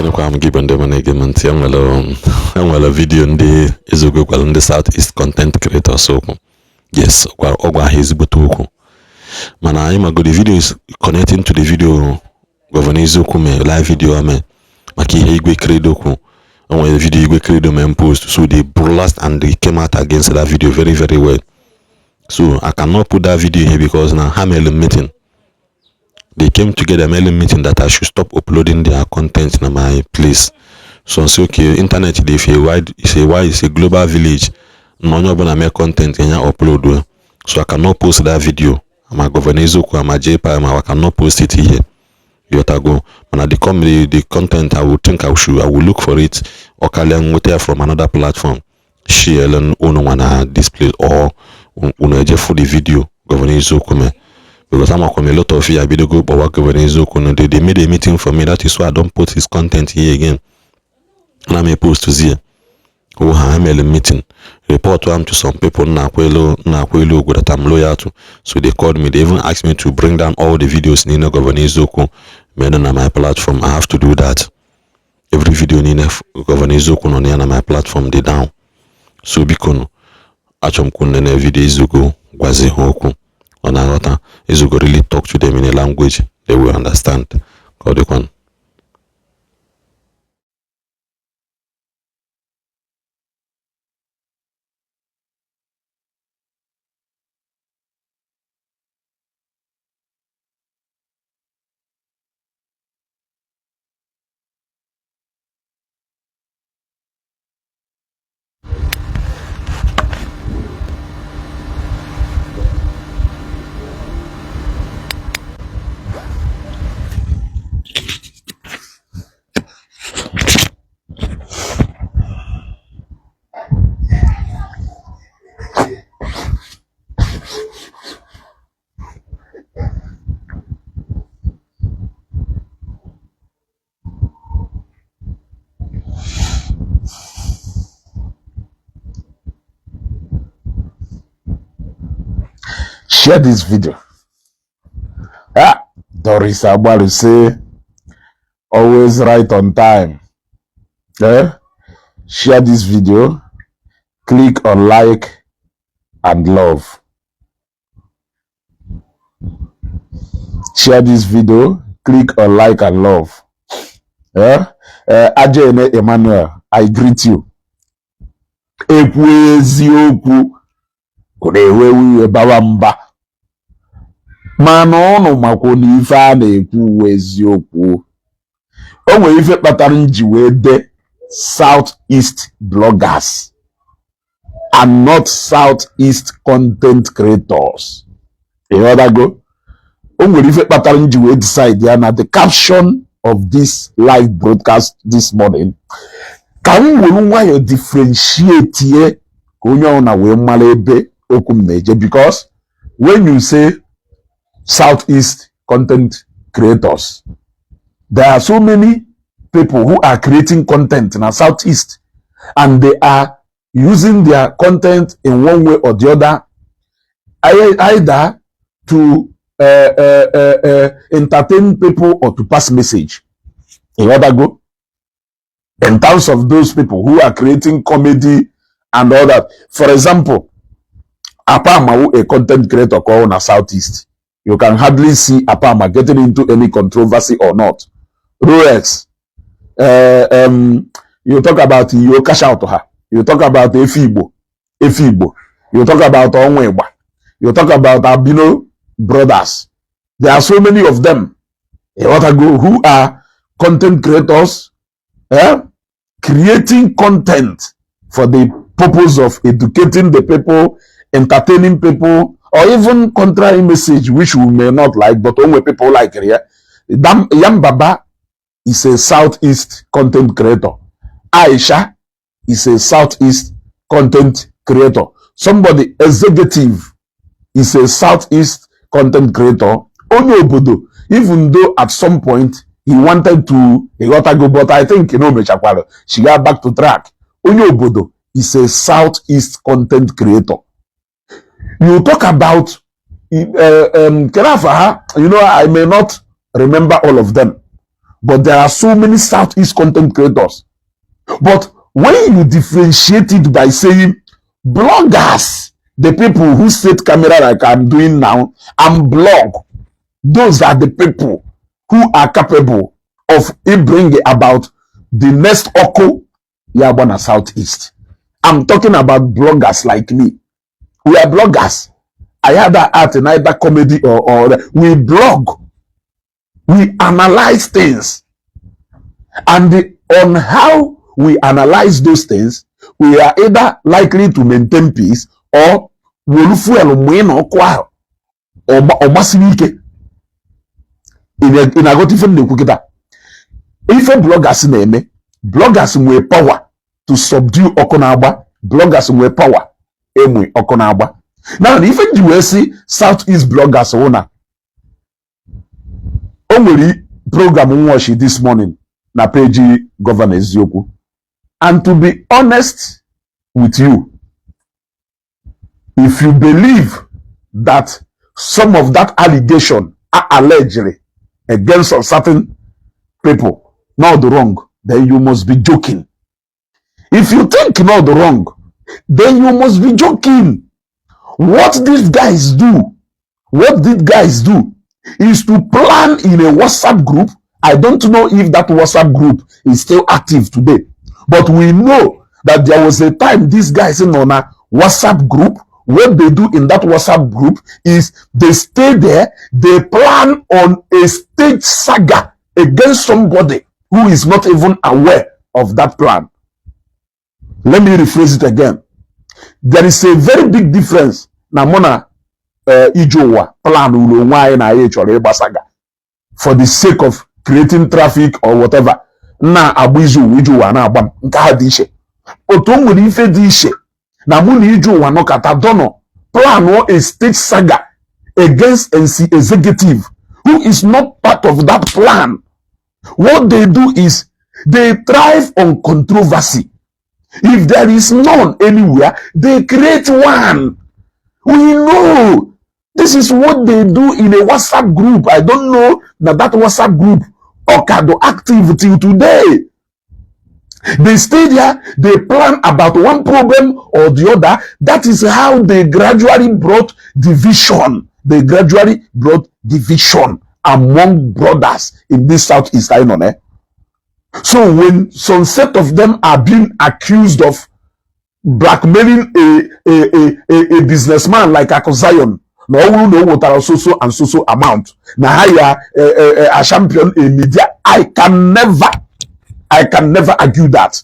Kenekwa am given them an agreement. I'm video in the Izugo in the Southeast content creator. So, yes, Ogwa his butuku. Mana I'm a good video is connecting to the video Governor Izukume live video. Ame Maki Igwe Credoku. And when the video Igwe Credo men post, so they blast and they came out against that video very, very well. So I cannot put that video here because now I'm meeting. They came together mailing meeting that I should stop uploading their content in my place. So I say okay, internet if it's a global village. No one make content and upload. So I cannot post that video. I'm a governor I'm a JPA, I cannot post it here. You go. When I come the content I will look for it or can from another platform. Share and one display or for the video governor Izukume. Because I'm a lot of you, I be the group of work over in Zokuno. They made a meeting for me. That is why I don't put his content here again. And I may post to see. Oh, I'm a meeting. Report to some people Nakwelo that I'm loyal to. So they called me. They even asked me to bring down all the videos in the Governor Zoku made on my platform. I have to do that. Every video in the Governor Zoku on my platform, they down. So because Achom Kunene video Zoku gwasi hoku. On another is to really talk to them in a language they will understand. Share this video. Doris Abalu say always right on time. Share this video, click on like and love. Share this video, click on like and love. Ajene Emmanuel, I greet you. Ekweziokwu kunewewe bawamba. Mana ọnụ makwo na ife a na-ekwu eziokwu. O nwere ife kpatara nji wee de Southeast bloggers and not Southeast content creators. Go. O nwere ife kpatara nji wee decide ya na the caption of this live broadcast this morning. Ka m were nwayọ differentiate ye ka onye ọ na wee mara ebe okwu m na-eje, because when you say Southeast content creators, there are so many people who are creating content in the Southeast and they are using their content in one way or the other, either to entertain people or to pass message. Go. In terms of those people who are creating comedy and all that. For example, Apama, a content creator called in Southeast, you can hardly see Apama getting into any controversy or not. Rolex, you talk about you cash out to her. You talk about Efibo. You talk about Onweba. You talk about Albino brothers. There are so many of them who are content creators, creating content for the purpose of educating the people, entertaining people, or even contrary message which we may not like, but only people like it. Yam Baba is a Southeast content creator. Aisha is a Southeast content creator. Somebody executive is a Southeast content creator. Onye Obodo, even though at some point he wanted to, he got to go, but I think, she got back to track. Onye Obodo is a Southeast content creator. You talk about Kerafaha, I may not remember all of them, but there are so many Southeast content creators. But when you differentiate it by saying bloggers, the people who set camera like I'm doing now, and blog, those are the people who are capable of bringing about the next Oko Yabana Southeast. I'm talking about bloggers like me. We are bloggers. I either art in either comedy or we blog. We analyze things. And on how we analyze those things, we are either likely to maintain peace or in a got even the if a bloggers name bloggers with power to subdue Okonagba, bloggers with power emwe Okonagba. Now even you see Southeast bloggers owner only program watch this morning na page Governor Ezioku. And to be honest with you, if you believe that some of that allegation are allegedly against certain people, not the wrong, then you must be joking. If you think not the wrong, then you must be joking. What these guys do is to plan in a WhatsApp group. I don't know if that WhatsApp group is still active today, but we know that there was a time these guys in on a WhatsApp group. What they do in that WhatsApp group is they stay there, they plan on a stage saga against somebody who is not even aware of that plan. Let me rephrase it again. There is a very big difference. Namona Ijowa plan ulo why na chore saga for the sake of creating traffic or whatever. Na abuizu Ijowa na abam nka ha di ishe. Otu nwere ife di ishe na mu na Ijowa no kata dono plan a stage saga against NC executive who is not part of that plan. What they do is they thrive on controversy. If there is none anywhere, they create one. We know this is what they do in a WhatsApp group. I don't know that WhatsApp group Okado active till today. They stay there, they plan about one problem or the other. That is how they gradually brought division. They gradually brought division among brothers in this Southeast Island. So when some set of them are being accused of blackmailing a businessman like Akozion, no know what are so and so amount. Now hire a champion in media. I can never argue that.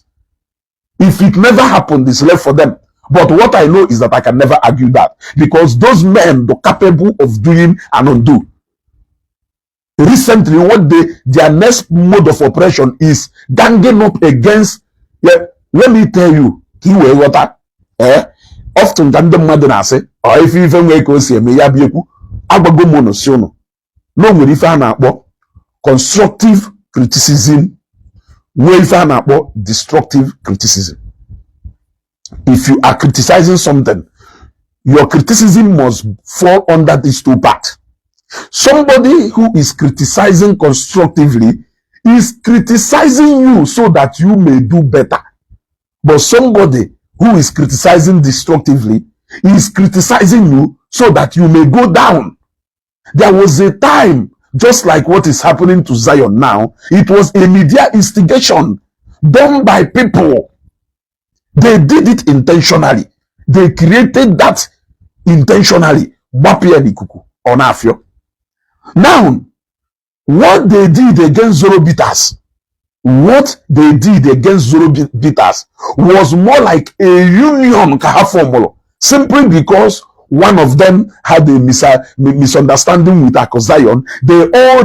If it never happened, it's left for them. But what I know is that I can never argue that because those men are capable of doing and undo. Recently, their next mode of operation is ganging up against. Yeah, let me tell you, often than say, or if you even wake up say me yabiku, abago monosiono. No more if I constructive criticism, no if I destructive criticism. If you are criticizing something, your criticism must fall under these two parts. Somebody who is criticizing constructively is criticizing you so that you may do better. But somebody who is criticizing destructively is criticizing you so that you may go down. There was a time, just like what is happening to Zion now, it was a media instigation done by people. They did it intentionally. They created that intentionally. Now, what they did against Zorobitas, was more like a union formula, simply because one of them had a misunderstanding with Akozion. They all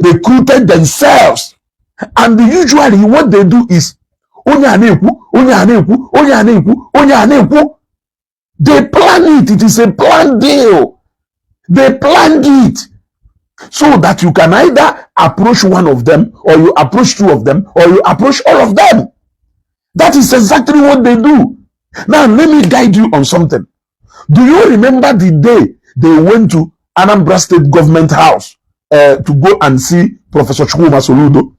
recruited themselves, and usually what they do is they plan it. It is a planned deal. They planned it so that you can either approach one of them, or you approach two of them, or you approach all of them. That is exactly what they do. Now, let me guide you on something. Do you remember the day they went to Anambra State Government House to go and see Professor Chukwuma Soludo.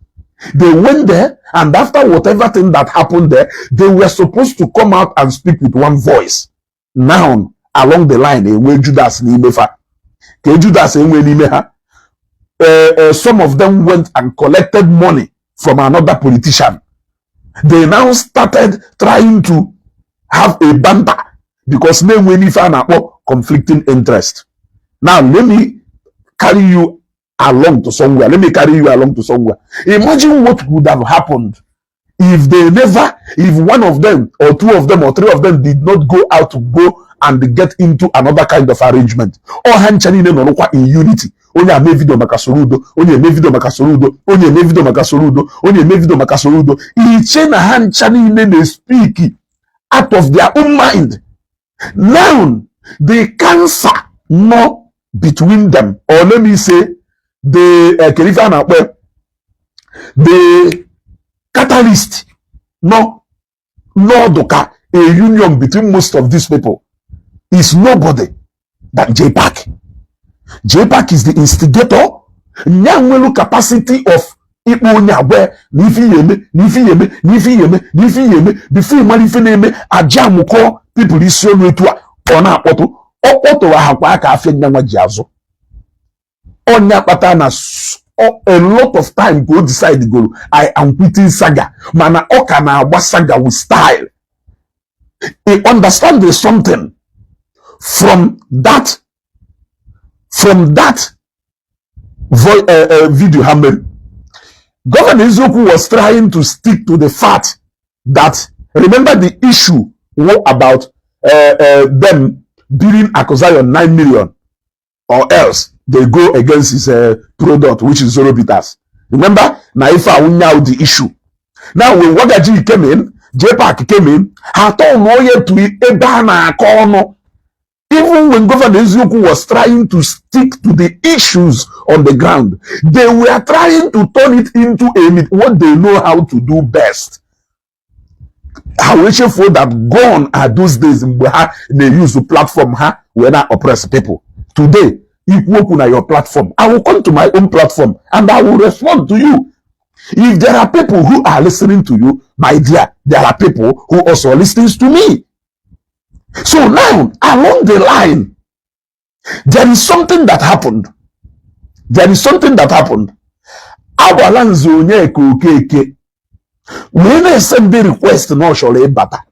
They went there, and after whatever thing that happened there, they were supposed to come out and speak with one voice. Now, along the line, Judas Nimefa, Judas some of them went and collected money from another politician. They now started trying to have a banter because they found conflicting interest. Now, let me carry you along to somewhere. Imagine what would have happened if one of them or two of them or three of them did not go out to go and get into another kind of arrangement. Or in unity. Onye ame video maka Soludo, onye eme video maka Soludo, onye eme video maka Soludo, onye eme video maka Soludo. Iche na ha ncha niile na speak out of their own mind. Now, the cancer no between them, or let me say, the catalyst no doka a union between most of these people is nobody than JPAC. JPAC is the instigator. Nyangwelu capacity of Igbo Nyagwe Nifi before Malifeneme Ajamuko people is so netua ona poto opoto wa hakwa ka afi nyangwa jiazo onya patana a lot of time go decide go I am quitting Saga mana oka na agba Saga with style. He understand there's something from that video Hamel. Governor Izoku was trying to stick to the fact that, remember the issue about them bidding Akosayon 9 million or else they go against his product, which is Zoro Bitters. Remember? Naifa now the issue. Now when Wagaji came in, JPAC came in, even when Governor Izuku was trying to stick to the issues on the ground, they were trying to turn it into what they know how to do best. However, for that gone are those days they use the platform when I oppress people. Today, if you work on your platform, I will come to my own platform and I will respond to you. If there are people who are listening to you, my dear, there are people who also listens to me. So now, along the line, there is something that happened. Awalanzo keke. When I send the request, no shole bata.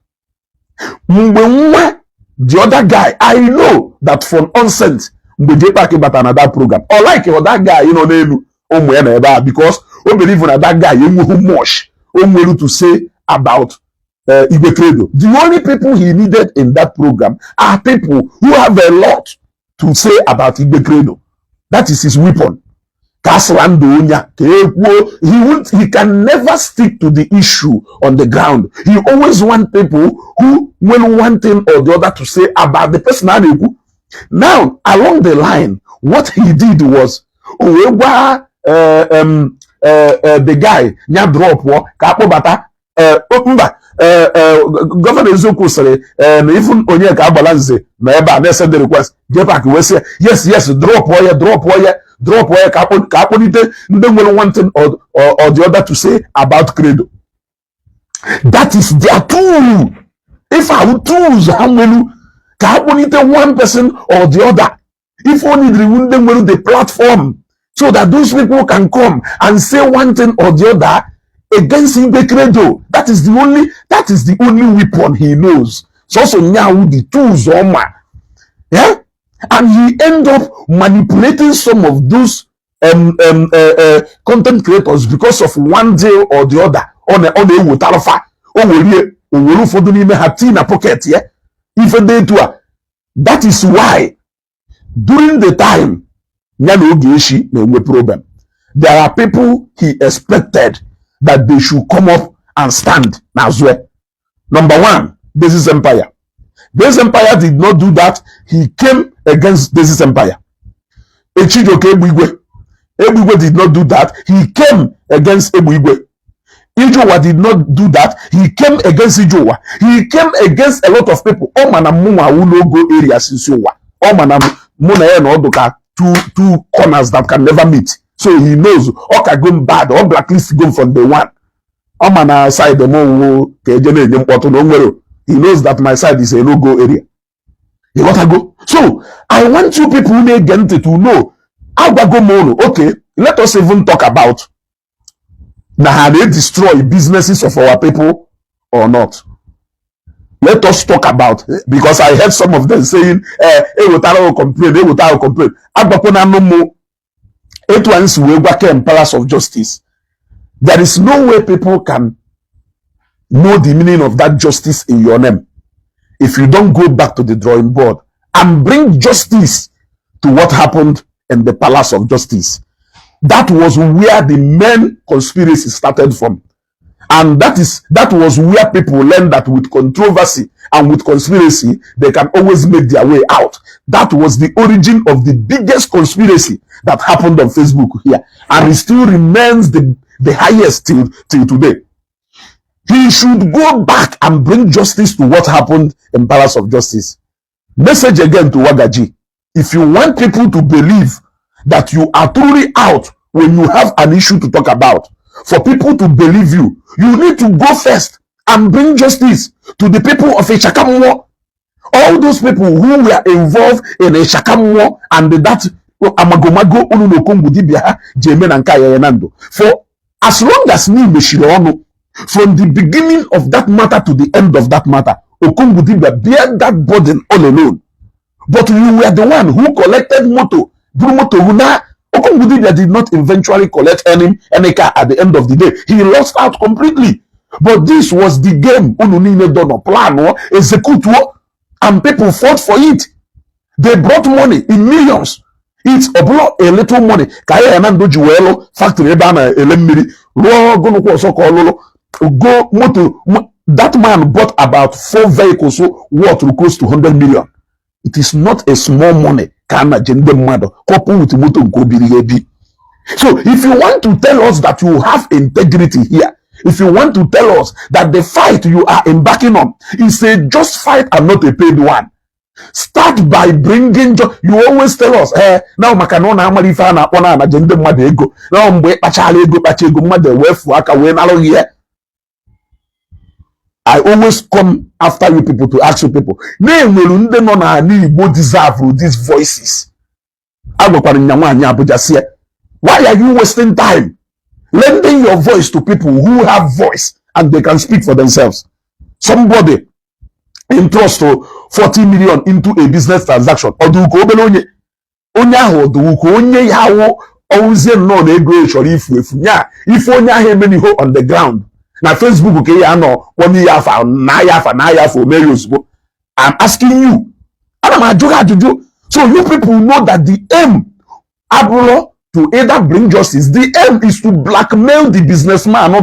The other guy, I know that from onset, we get back about another program. Or like that guy, because we believe in that guy, who much to say about Igbo Credo. The only people he needed in that program are people who have a lot to say about Igbo Credo. That is his weapon. He can never stick to the issue on the ground. He always wants people who will one thing or the other to say about the personality. Now, along the line, what he did was the guy drop Governor Izuku say even Onyeka Abalanze na eba na send the request JPAC we say yes drop wire ka ponite ndị nwere one thing or the other to say about Credo. That is their tool. If our tools hamwelu ka ponite one person or the other, if only the platform so that those people can come and say one thing or the other against Igbo Credo. That is the only weapon he knows. So now the tools are and he end up manipulating some of those content creators because of one deal or the other on a wotarafa for the pocket even they do. That is why during the time no problem, there are people he expected that they should come up and stand as well. Number one, Basis Empire. Basis Empire did not do that. He came against Basis Empire. Echijoke Ebuigwe did not do that. He came against Ebuigwe. Ijowa did not do that. He came against Ijowa. He came against a lot of people. All manamuma will no go areas in Sowa. All manamuna no doka two corners that can never meet. So he knows all can go bad or blacklist go from the one. I'm on our side the more he knows that my side is a no-go area. You gotta go. So I want you people again to know how go mono. Okay, let us even talk about now they destroy businesses of our people or not. Let us talk about, because I heard some of them saying, complain, they will complain. It once we work in Palace of Justice. There is no way people can know the meaning of that justice in your name if you don't go back to the drawing board and bring justice to what happened in the Palace of Justice. That was where the main conspiracy started from. And that was where people learned that with controversy and with conspiracy, they can always make their way out. That was the origin of the biggest conspiracy that happened on Facebook here. And it still remains the highest till today. He should go back and bring justice to what happened in Palace of Justice. Message again to Wagaji. If you want people to believe that you are truly out when you have an issue to talk about, for people to believe you, you need to go first and bring justice to the people of Ishakamuwo. All those people who were involved in Ishakamuwo and that Amagomago Ununokongudibia Jemen and Kaya Nando. For as long as ni Meshirono, from the beginning of that matter to the end of that matter, Okongudibia bear that burden all alone. But you were the one who collected moto. Okongudibia did not eventually collect any car at the end of the day. He lost out completely. But this was the game. Plan, execute, and people fought for it. They brought money in millions. It's a little money. Factory go moto. That man bought about 4 vehicles worth close to 100 million. It is not a small money. So if you want to tell us that you have integrity here, if you want to tell us that the fight you are embarking on is a just fight and not a paid one, start by bringing you always tell us now makanona amalifa na akpona na jende mmadu ego now mgbe kpachala ego kpacha ego mmadu wefu aka we nalo here. I always come after you people to ask you people, why deserve these voices? Why are you wasting time lending your voice to people who have voice and they can speak for themselves? Somebody entrust 40 million into a business transaction. On the ground. Now Facebook okay, I know 1 year for 9 year for 9 year for millions. I'm asking you. So you people know that the aim to either bring justice, the aim is to blackmail the businessman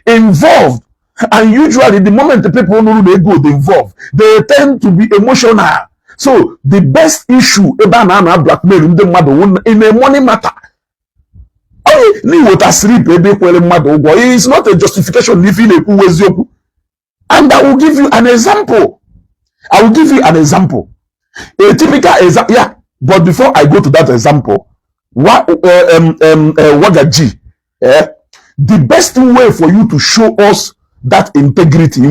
involved. And usually the moment the people know they go involved, they tend to be emotional. So the best issue about blackmail in a money matter. It's not a justification living a kuwezoku. And I will give you an example. A typical example. Yeah, but before I go to that example, Wagaji, the best way for you to show us that integrity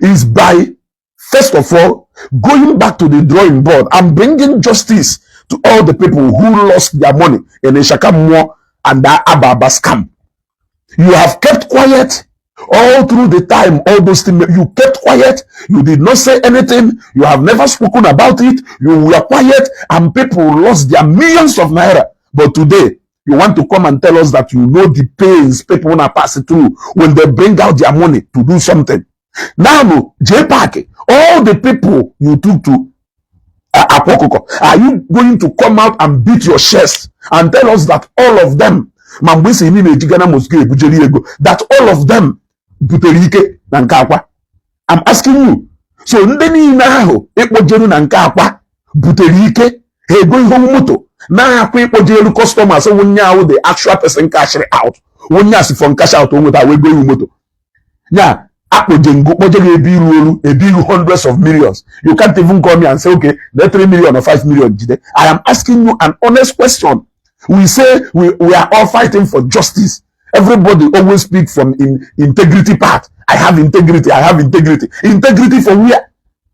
is by, first of all, going back to the drawing board and bringing justice to all the people who lost their money in the Ishakamuwo and that Ababa scam. You have kept quiet all through the time, all those things. You kept quiet. You did not say anything. You have never spoken about it. You were quiet and people lost their millions of naira. But today, you want to come and tell us that you know the pains people want to pass through when they bring out their money to do something. Now, JPAC, all the people you took to are you going to come out and beat your chest and tell us that all of them, that all of them, I'm asking you. So, now customers so the actual person cash out. When you from cash out, we go moto. Yeah, a big hundreds of millions. You can't even call me and say, okay, the 3 million or 5 million. I am asking you an honest question. We say we are all fighting for justice. Everybody always speak from integrity part. I have integrity. I have integrity. Integrity for where?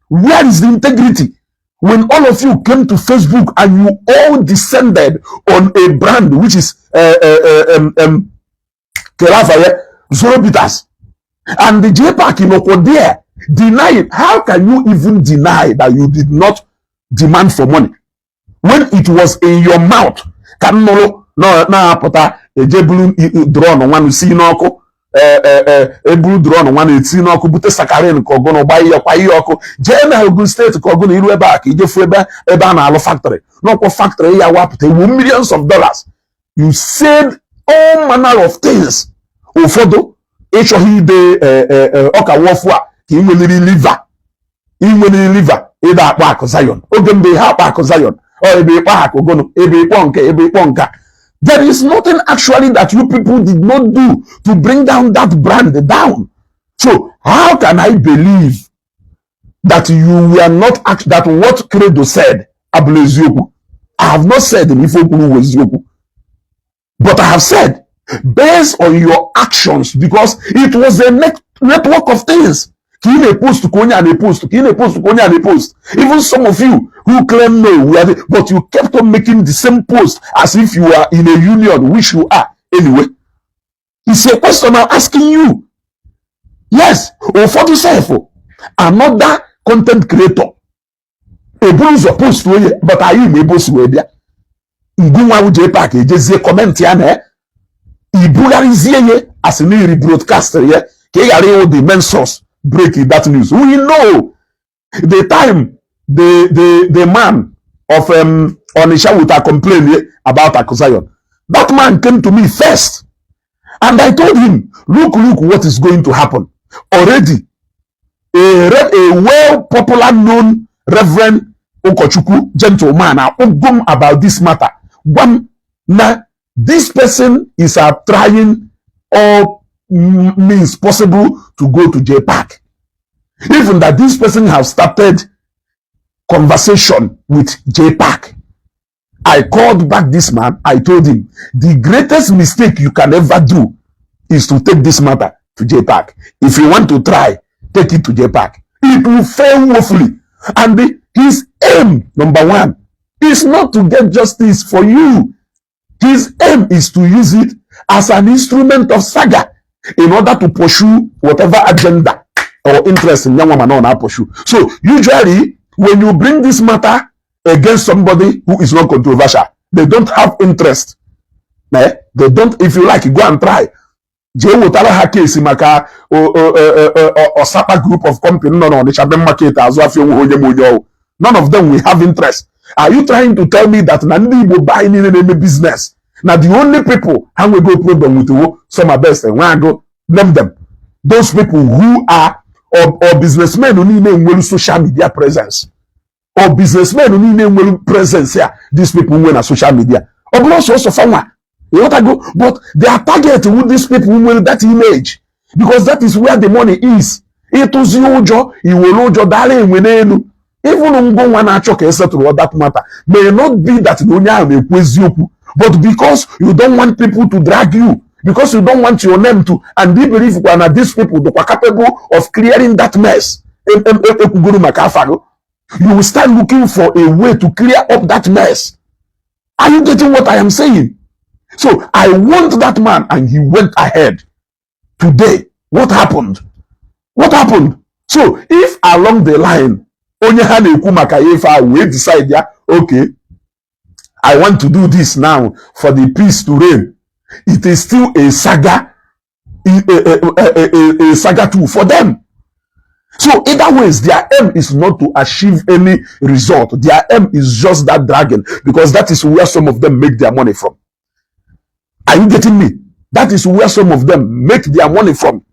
Where is the integrity? When all of you came to Facebook and you all descended on a brand which is Zoro Bitters, and the JPAC in Okodea deny it. How can you even deny that you did not demand for money when it was in your mouth? Can no pota a jebulu drone one see no a blue drone one it's no bute sakarin kogono buy your payoko Jena Ogun State kogono iru back ijefreba eba na alo factory no factory ya wapute millions of dollars. You said all manner of things. Ufodo echohi de oka wofua ki inweliri liver ida akpa akụ Zion oge mbe ha akpa akụ Zion or ebe ikpa akụ gono ebe ikpo nka. There is nothing actually that you people did not do to bring down that brand down. So how can I believe that you were not that what Credo said abulezioku? I have not said in Ifokuru wezioku, but I have said based on your actions, because it was a network of things. Even some of you who claim no, but you kept on making the same post as if you are in a union, which you are anyway. It's a question I'm asking you. Yes, or for yourself, another content creator. A bruise opposed to it, but are you able to wear? Nguma uje package, just comment here. Ibularizie as a new broadcaster here. The main source breaking that news. We know the time the man of Onisha Wuta complained about Akusayon. That man came to me first, and I told him, look what is going to happen. Already, a well popular known Reverend Okochukwu gentleman about this matter. One now, this person is trying all means possible to go to JPAC. Even that this person has started conversation with JPAC. I called back this man. I told him the greatest mistake you can ever do is to take this matter to JPAC. If you want to try, take it to JPAC. It will fail woefully. And his aim, number one, is not to get justice for you. His aim is to use it as an instrument of Saga in order to pursue whatever agenda or interest in young woman on pursue. So usually when you bring this matter against somebody who is not controversial, they don't have interest. They don't, if you like, go and try. None of them will have interest. Are you trying to tell me that Ndigbo buy any business? Now the only people how we go problem with you, some are best and when I go name them. Those people who are or businessmen who need social media presence. Or businessmen who need presence here. These people who are social media. Or also fun. You want to go, but they are targeted with these people who will that image. Because that is where the money is. It was your job, you will know darling when even on one to that matter may not be that but because you don't want people to drag you, because you don't want your name to, and they believe one of these people that are capable of clearing that mess, you will start looking for a way to clear up that mess. Are you getting what I am saying? So I want that man, and he went ahead. Today, what happened? What happened? So if along the line, we decide, yeah, okay, I want to do this now for the peace to reign, it is still a saga, a saga too for them. So either ways, their aim is not to achieve any result. Their aim is just that dragon, because that is where some of them make their money from. Are you getting me? That is where some of them make their money from.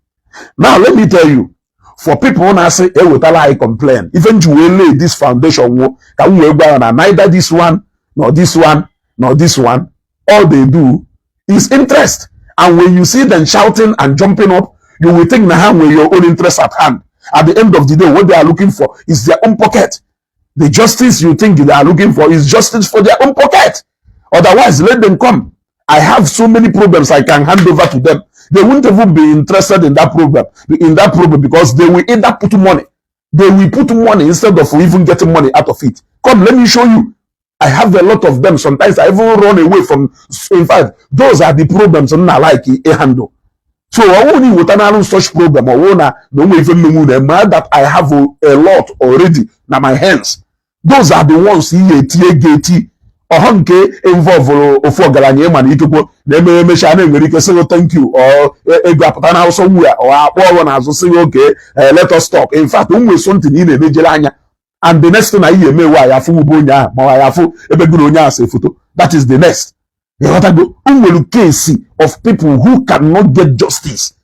Now let me tell you, for people when I say, I complain, even you will lay this foundation, neither this one, nor this one, nor this one. All they do is interest. And when you see them shouting and jumping up, you will think na with your own interest at hand. At the end of the day, what they are looking for is their own pocket. The justice you think they are looking for is justice for their own pocket. Otherwise, let them come. I have so many problems I can hand over to them. They won't even be interested in that problem, because they will either put money. They will put money instead of even getting money out of it. Come, let me show you. I have a lot of them. Sometimes I even run away from. In fact, those are the problems I'm not like a handle. So I only with an such program or don't even know that I have a lot already in my hands. Those are the ones he or involve for Galanye man itupo neme meshane nwere say thank you or egwapụta na somewhere or akpọ na say okay let us talk. In fact, we something in na-emejele anya, and the next thing I hear me why afu ubonya ma why afu ebeguru onya ase photo. That is the next. Case of people who cannot get justice.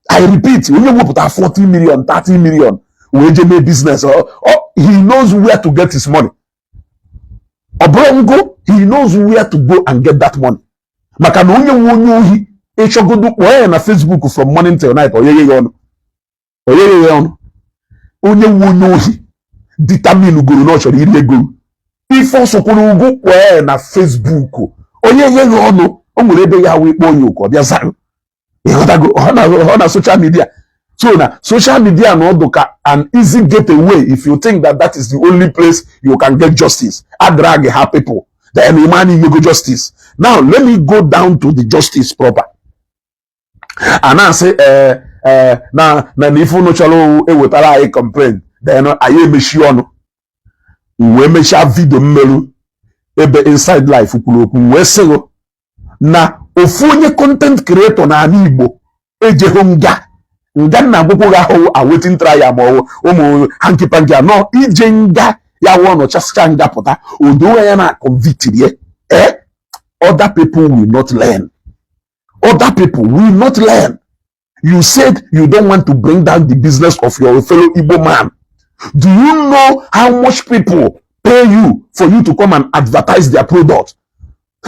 I repeat, when you put 40 million, 30 million, make business, or he knows where to get his money. Obrongo, he knows where to go and get that money. Makano onye eshogodu na Facebook from morning till night. Onye wonyohi determine guru no chori ile guru. If also kunu go na Facebook. Onye ono o nwere ebe ya we kpo yoko bia zan. E go na social media. So na social media no doka an easy getaway if you think that is the only place you can get justice. I drag her people. Then imani you go justice. Now let me go down to the justice proper. And I say na ifu no chalo e wetara I complain. Then aye meshi ono. We mesha video mmelu ebe inside life ukwu we sego na ofu onye content creator na Igbo eje nga na gbogbo ga ho awaiting trial ma ụmụ hanky panky no ije nga ya wono chascha nga pụta odo ya na convict ye other people will not learn. Other people will not learn. You said you don't want to bring down the business of your fellow Igbo man. Do you know how much people pay you for you to come and advertise their product?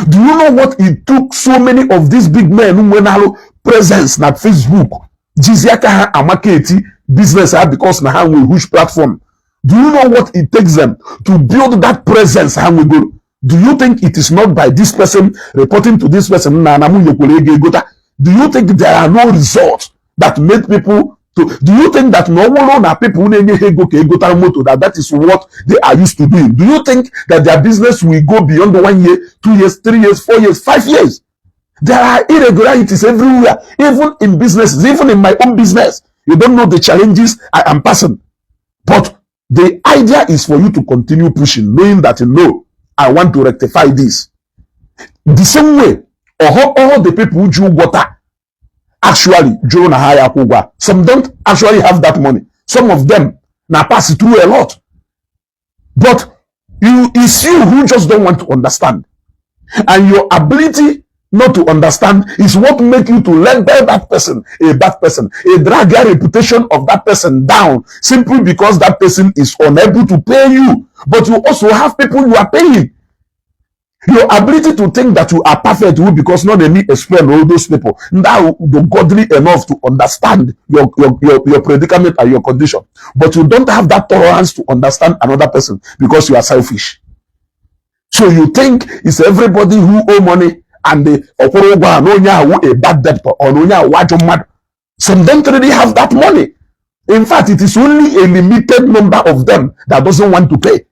Do you know what it took so many of these big men who went out presence na Facebook? Jiziaka ha amaketi business because na ha we huge platform. Do you know what it takes them to build that presence? Do you think it is not by this person reporting to this person? Do you think there are no results that make people to? Do you think that no one are people that is what they are used to doing? Do you think that their business will go beyond 1 year, 2 years, 3 years, 4 years, 5 years? There are irregularities everywhere, even in businesses, even in my own business. You don't know the challenges I am passing. But the idea is for you to continue pushing, knowing that no, I want to rectify this. The same way, all the people who do water actually do na higher kugwa. Some don't actually have that money. Some of them now pass through a lot. But it's you who just don't want to understand. And your ability not to understand is what make you to label that person a bad person, drag your reputation of that person down simply because that person is unable to pay you. But you also have people you are paying. Your ability to think that you are perfect will because not let me explain all those people. Now you're godly enough to understand your predicament and your condition. But you don't have that tolerance to understand another person because you are selfish. So you think it's everybody who owe money and a bad debtor or some don't really have that money. In fact, it is only a limited number of them that doesn't want to pay.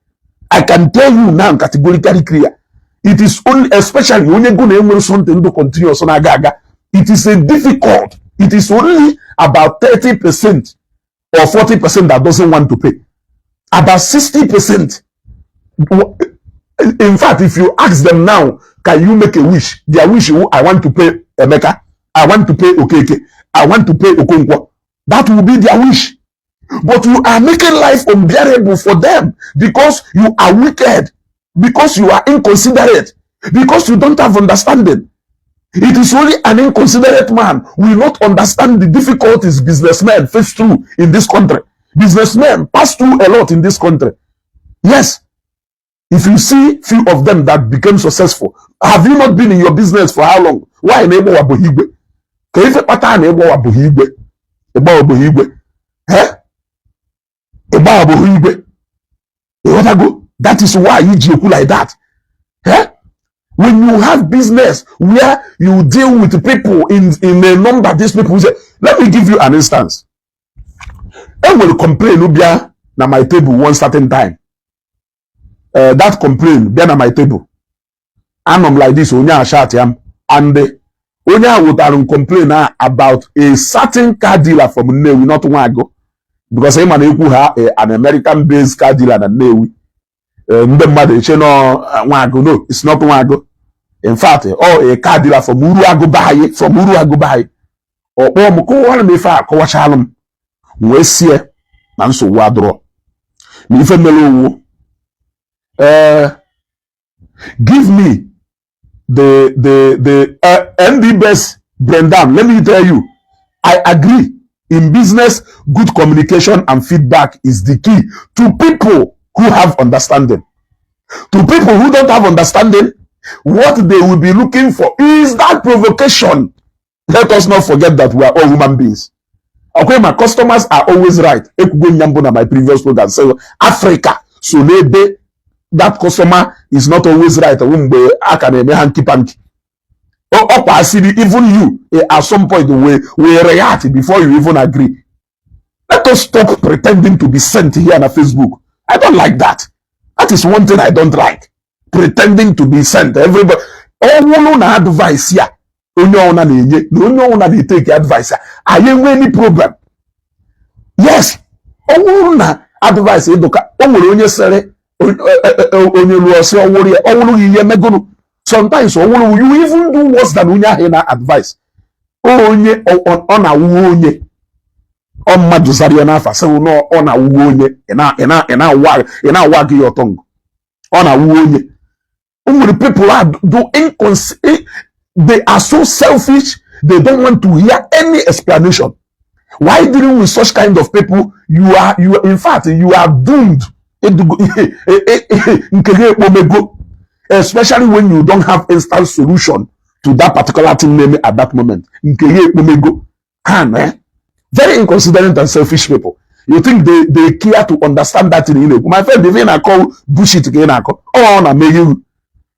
I can tell you now categorically clear. It is only, especially when you're going to something to continue, it is a difficult. It is only about 30% or 40% that doesn't want to pay. About 60%. In fact, if you ask them now, can you make a wish? Their wish, I want to pay Emeka, I want to pay Okeke, I want to pay Okonkwo. That will be their wish. But you are making life unbearable for them because you are wicked, because you are inconsiderate, because you don't have understanding. It is only an inconsiderate man will not understand the difficulties businessmen face through in this country. Businessmen pass through a lot in this country. Yes. If you see few of them that became successful, have you not been in your business for how long? Why enable Wabuhigwe? If a pattern enable Wabuhigwe, Igba obodo igwe. Igba obodo igwe. That is why you joke like that. When you have business where you deal with people in a number, these people say, let me give you an instance. I will complain ubia na my table one certain time. That complain be na my table. And I'm like this, onya shout yam, and onya would complain about a certain car dealer from Nnewi, not Wago, because him and Eku ha an American-based car dealer na Nnewi. No, it's not Wago. In fact, a car dealer from Uruago Bahaye, or Moko one me fa ko shalom. We see man so wadro. Me fe melo give me the ND best Brendan. Let me tell you, I agree. In business, good communication and feedback is the key to people who have understanding. To people who don't have understanding, what they will be looking for is that provocation. Let us not forget that we are all human beings. Okay, my customers are always right. My previous program say Africa, so maybe that customer is not always right. Even you at some point will react before you even agree. Let us stop pretending to be sent here on Facebook. I don't like that. That is one thing I don't like. Pretending to be sent. Everybody, all no advice here. No take advice. I ain't any problem. Yes. All no advice. Sometimes you even do worse than unya advice. Onye on a wonye. On Majusaria Nafa, so no on a wonye, and I wag your tongue. On a wonye. The people are they are so selfish, they don't want to hear any explanation. Why dealing with such kind of people, you are in fact you are doomed. Especially when you don't have instant solution to that particular thing name at that moment. Very inconsiderate and selfish people. You think they care to understand that in my friend, they even call bullshit again. Oh, make you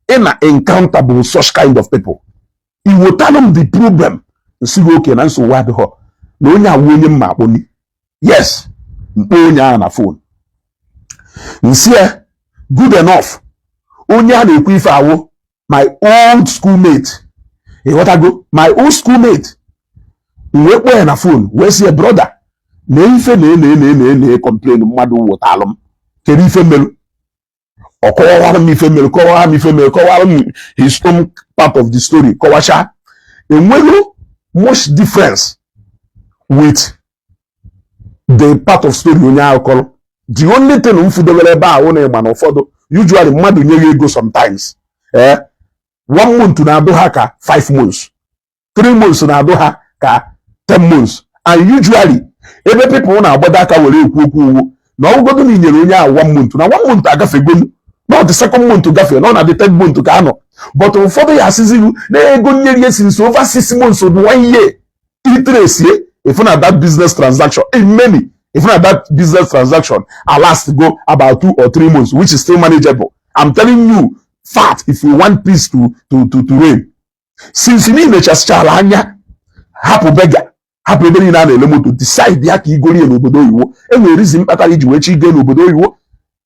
in an encounter with such kind of people. He will tell them the problem. You see, okay, and so what the hell? No, you are winning my money. Yes, on your phone. You see, good enough. Onya de kwifa my old schoolmate. Hey, what I go? My old schoolmate. We were on a phone. Where's your brother? Ne complain madu wotalum. Keri femelu. Or call me female, his own part of the story. Kowasha. And when much difference with the part of story onya call. The only thing umfudoleba one man of photo. Usually, madu nyege go sometimes. 1 month na adoha ka 5 months. 3 months na adoha ka 10 months. And usually, every people na aboda ka were ekwu. Na ogodo ni nyere onye a 1 month. Na 1 month agafe gonu. Not the second month to gafe. Not na the third month to kano. But ụfọdụ ya asizi na ego nyere since over 6 months or 1 year. Itrace if na that business transaction. In many. If not that business transaction, last to go about 2 or 3 months, which is still manageable. I'm telling you, fact, if you want peace to reign. Since you need nature's chalanya, happy beggar, happy beggar in an to decide the aki gori and obodo, and we reason patali which you gain obodo,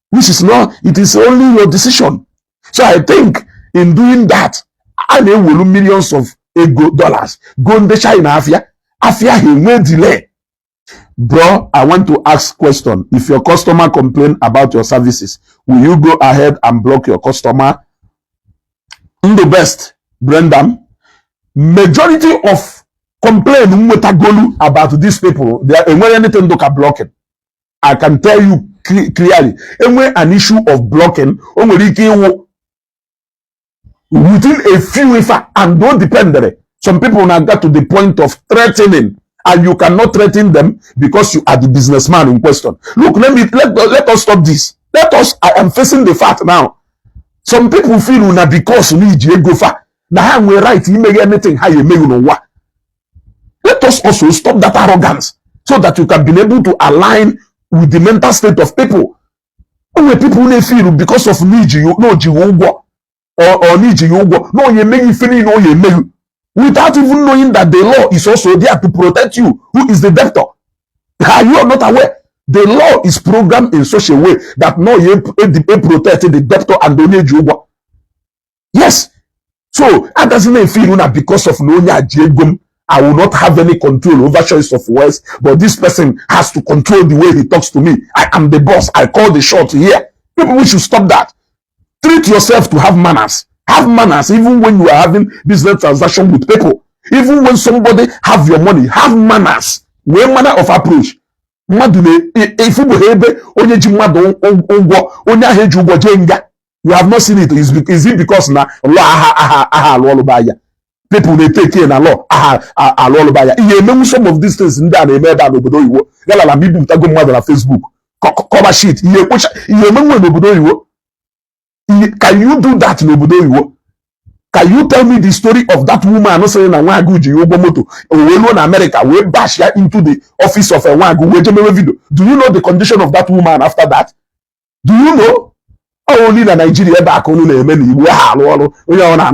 which is not, it is only your decision. So I think in doing that, I will millions of dollars go in the China afia he will delay. Bro, I want to ask question. If your customer complain about your services, will you go ahead and block your customer? In the best, Brendan, majority of complain about these people, they are anything look at blocking. I can tell you clearly, an issue of blocking, within a few and don't depend on it. Some people now got to the point of threatening. And you cannot threaten them because you are the businessman in question. Look, let us stop this. I am facing the fact now. Some people feel that because you need to go far. Now we right, you make anything how you make no what. Let us also stop that arrogance. so that you can be able to align with the mental state of people. When people they feel because of need you no jiwo or need you no you make you feeling no you make without even knowing that the law is also there to protect you. Who is the debtor? Are you not aware? The law is programmed in such a way that no you protect the debtor and the need you. Yes. So that doesn't feel that because of no I will not have any control over choice of words, but this person has to control the way he talks to me. I am the boss. I call the shot here. People should stop that. Treat yourself to have manners. Have manners even when you are having business transaction with people. Even when somebody have your money, have manners. Where manner of approach. If you have not seen it, is it because now people they take care na law alolu baya iye memu some of these things nda na eme da n'obodo Igbo yala la bibu mtago mmadụ na Facebook cover sheet iye kwocha iye memu n'obodo Igbo. Can you do that n'obodo Igbo? Can you tell me the story of that woman no say na nwagu ji Igbo moto we no na America we bash ya into the office of a nwagu we jemewe video? Do you know the condition of that woman after that? Do you know? Only na Nigeria back on na eme na Igbo ha alụ ọrụ onye ọ na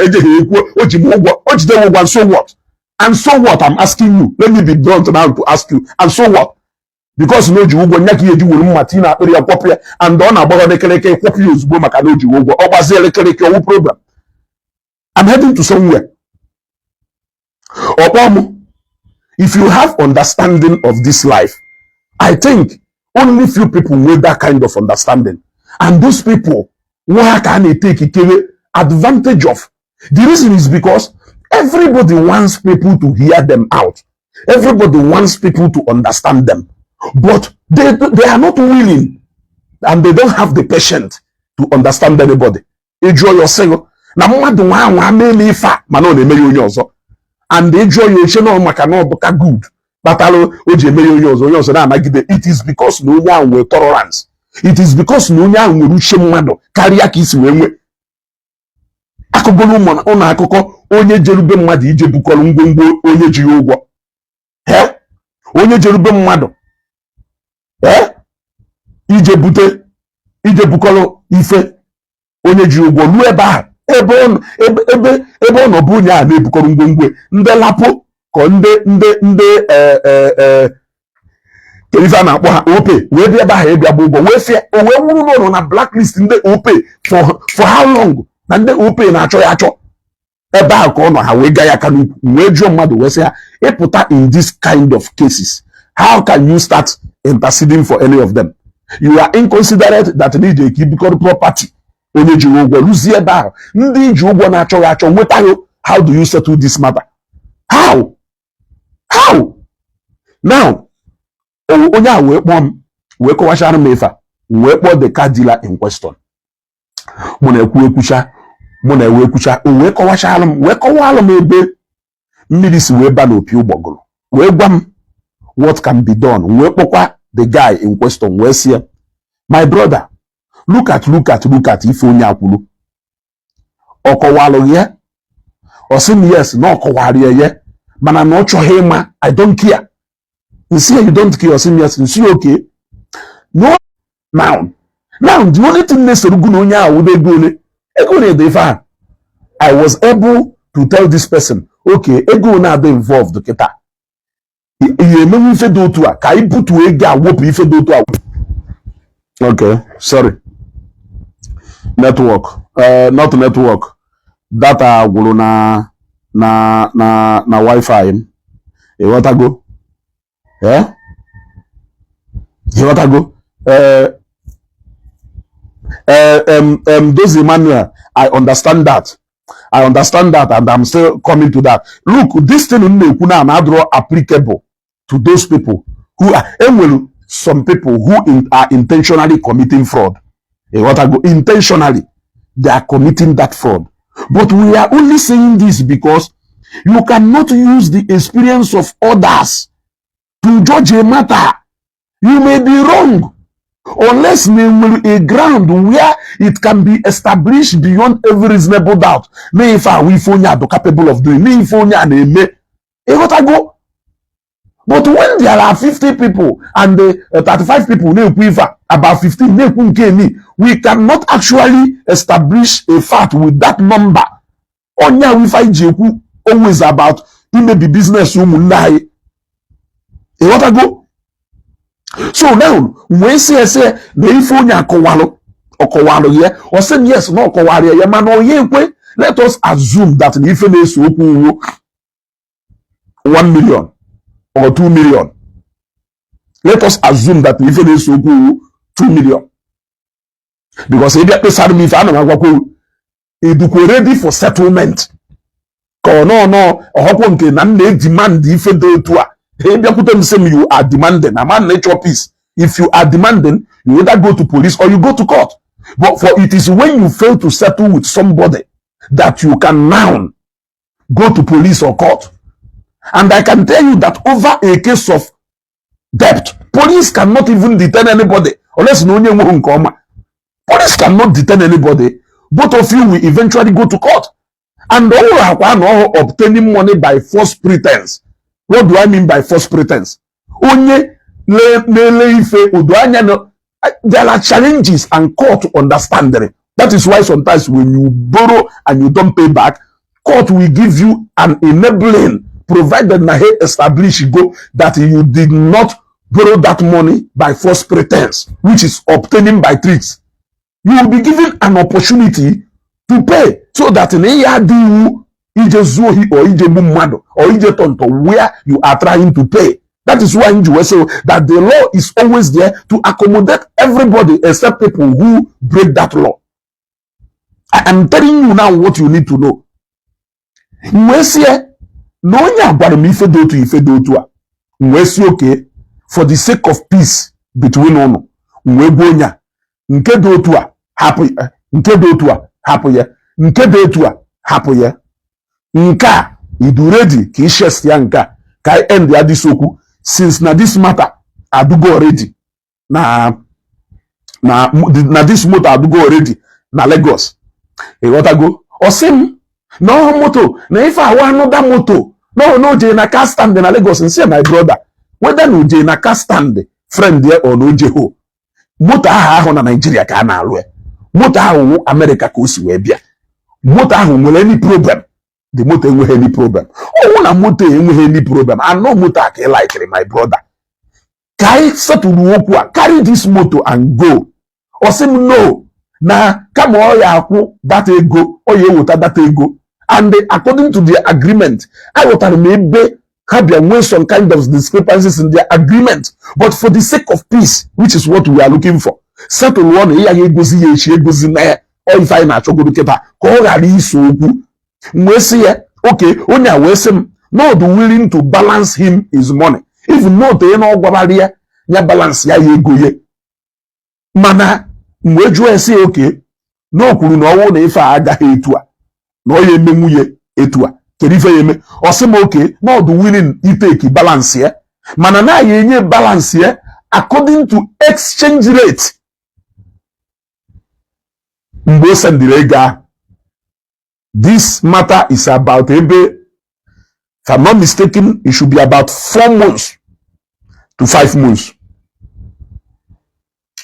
ejeghị ekwu o ji ụgwọ o jide ụgwọ and so what? And so what? I'm asking you. Let me be blunt now to ask you. And so what? Because no ji ụgwọ nya ka eji wuru mmati na akpịrị ya kwọpụ ya and ọ na-agbagọ nekeleke kwọpụ ya ozugbo maka na o ji ụgwọ ọ gbazie elekeleke owu program. I'm heading to somewhere. Okpomu, if you have understanding of this life, I think only few people with that kind of understanding. And those people, where can they take advantage of? The reason is because everybody wants people to hear them out. Everybody wants people to understand them. But they are not willing and they don't have the patience to understand anybody. Enjoy yourself. Na mmadụ nwa ameme ifa mana ọ na-eme ya onye ọzọ. And enjoy your channel maka na ọ bụka good. Batalo o ji eme ya onye ọzọ na-anagide. It is because na onye ahụ nwere tolerance. It is because na onye ahụ nwere uche mmadụ karịa ka isi wee nwe. Akụgolu ụmụ akụkọ onye jerube mmadụ ije bukọrọ ngwongwo onye ji ya ụgwọ. Onye jerube mmadụ ije bukọrọ ife onye ji ụgwọ ruo ebe ahụ ebe ọ nọ bụ onye a na-ebukọrọ ngwongwo ndị lapụ ka ndị ife a na-akpọ ha ope wee bịa ebe ahụ ịbịa bụ ụgwọ wee fịa o wee nwụrụ n'ụlọ na blacklist ndị ope for how long na ndị ope na-achọ ya achọ ebe ahụ ka ọ nọ ha wee gaa ya aka n'ukwu wee jụọ mmadụ wee sị ha ịpụta in this kind of cases how can you start interceding for any of them? You are inconsiderate that need a keep property onye ji ụgwọ lụzie ebe ahụ ndị ji ụgwọ na-achọ ya achọ nwetaghị. How do you settle this matter? How now onye a wee kpọọ m wee kọwachara m ife a wee kpọọ the car dealer in question. Mụ na-ekwu ekwucha o wee kọwachara m wee kọwalụ m ebe mmiri si wee ba n'opi ụgbọgụrụ wee gwa m what can be done. Wee kpọkwa the guy in question wee sị my brother look at ife onye akwụrụ ọ kọwalụ ya ọ sị m yes na ọ kọwarịa ya mana na ọ chọghị ịma I don't care. Nsi you don't care, ọ sị m yes nsi okay. No now the only thing na-esoro gụ na onye ahụ wụdo ego na-ede ife ahụ. I was able to tell this person okay ego na-adị involved kịta ihe emenwe ife dị otu a ka anyị butuo ego a wepụ ife dị otu a. Okay, sorry. Network, not network. Data gwụrụ na Wi-Fi m. Ịghọtago? Ịghọtago? Those Emmanuel, I understand that and I'm still coming to that. Look, this thing na-ekwu na na-adịrọ applicable to those people who are some people who are intentionally committing fraud. Intentionally, they are committing that fraud. But we are only saying this because you cannot use the experience of others to judge a matter. You may be wrong unless a ground where it can be established beyond every reasonable doubt. If we are capable of doing, if we are But when there are 50 people and 35 people about 15, we cannot actually establish a fact with that number. Onya we find Jeku always about maybe business you what I go. So now when say the ifonya okowalo here or say yes no okowalo ya man oyekwe, let us assume that the ifenes oku 1 million or 2 million. Let us assume that the ifenes oku 2 million. Because if you ready for settlement. No, demand if you are demanding. A man nature peace. If you are demanding, you either go to police or you go to court. But for it is when you fail to settle with somebody that you can now go to police or court. And I can tell you that over a case of debt, police cannot even detain anybody unless no one come. Police cannot detain anybody. Both of you will eventually go to court. And all obtaining money by false pretense. What do I mean by false pretense? There are challenges and court to understand them. That is why sometimes when you borrow and you don't pay back, court will give you an enabling, provided Nahe establish go that you did not borrow that money by false pretense, which is obtaining by tricks. You will be given an opportunity to pay so that in where you are trying to pay. That is why in USA that the law is always there to accommodate everybody except people who break that law. I am telling you now what you need to know. USA, no okay, for the sake of peace between ono. Nke do otua happy nke do otua happy ye nke do otua happy ye nka idu ready ki shest ya nka kai end ya disoku since na this matter adugo already na this motor adugo already na Lagos what I go osim no moto na if I want another moto no je na car stand na Lagos and say my brother whether no je na car stand friend there or no je ho moto ahụ na Nigeria ka na alụ moto ahụ America ka o si wee bịa moto ahụ nwere any problem the moto enweghị any problem na moto enweghị any problem and no moto ka ị like my brother ka anyị setụrụ okwu a carry this moto and go osim no na kama ọ ya akwụ data ego ọ ya eweta data ego and according to the agreement aghọtara m ebe have some kind of discrepancies in their agreement, but for the sake of peace, which is what we are looking for, settle one or if I not go to okay, only not willing to balance him his money. If not, balance mana say okay, no if I no etua. Or some okay, now the winning you take balance here. Manana yenye balance here according to exchange rate. This matter is about if I'm not mistaken, it should be about 4 months to 5 months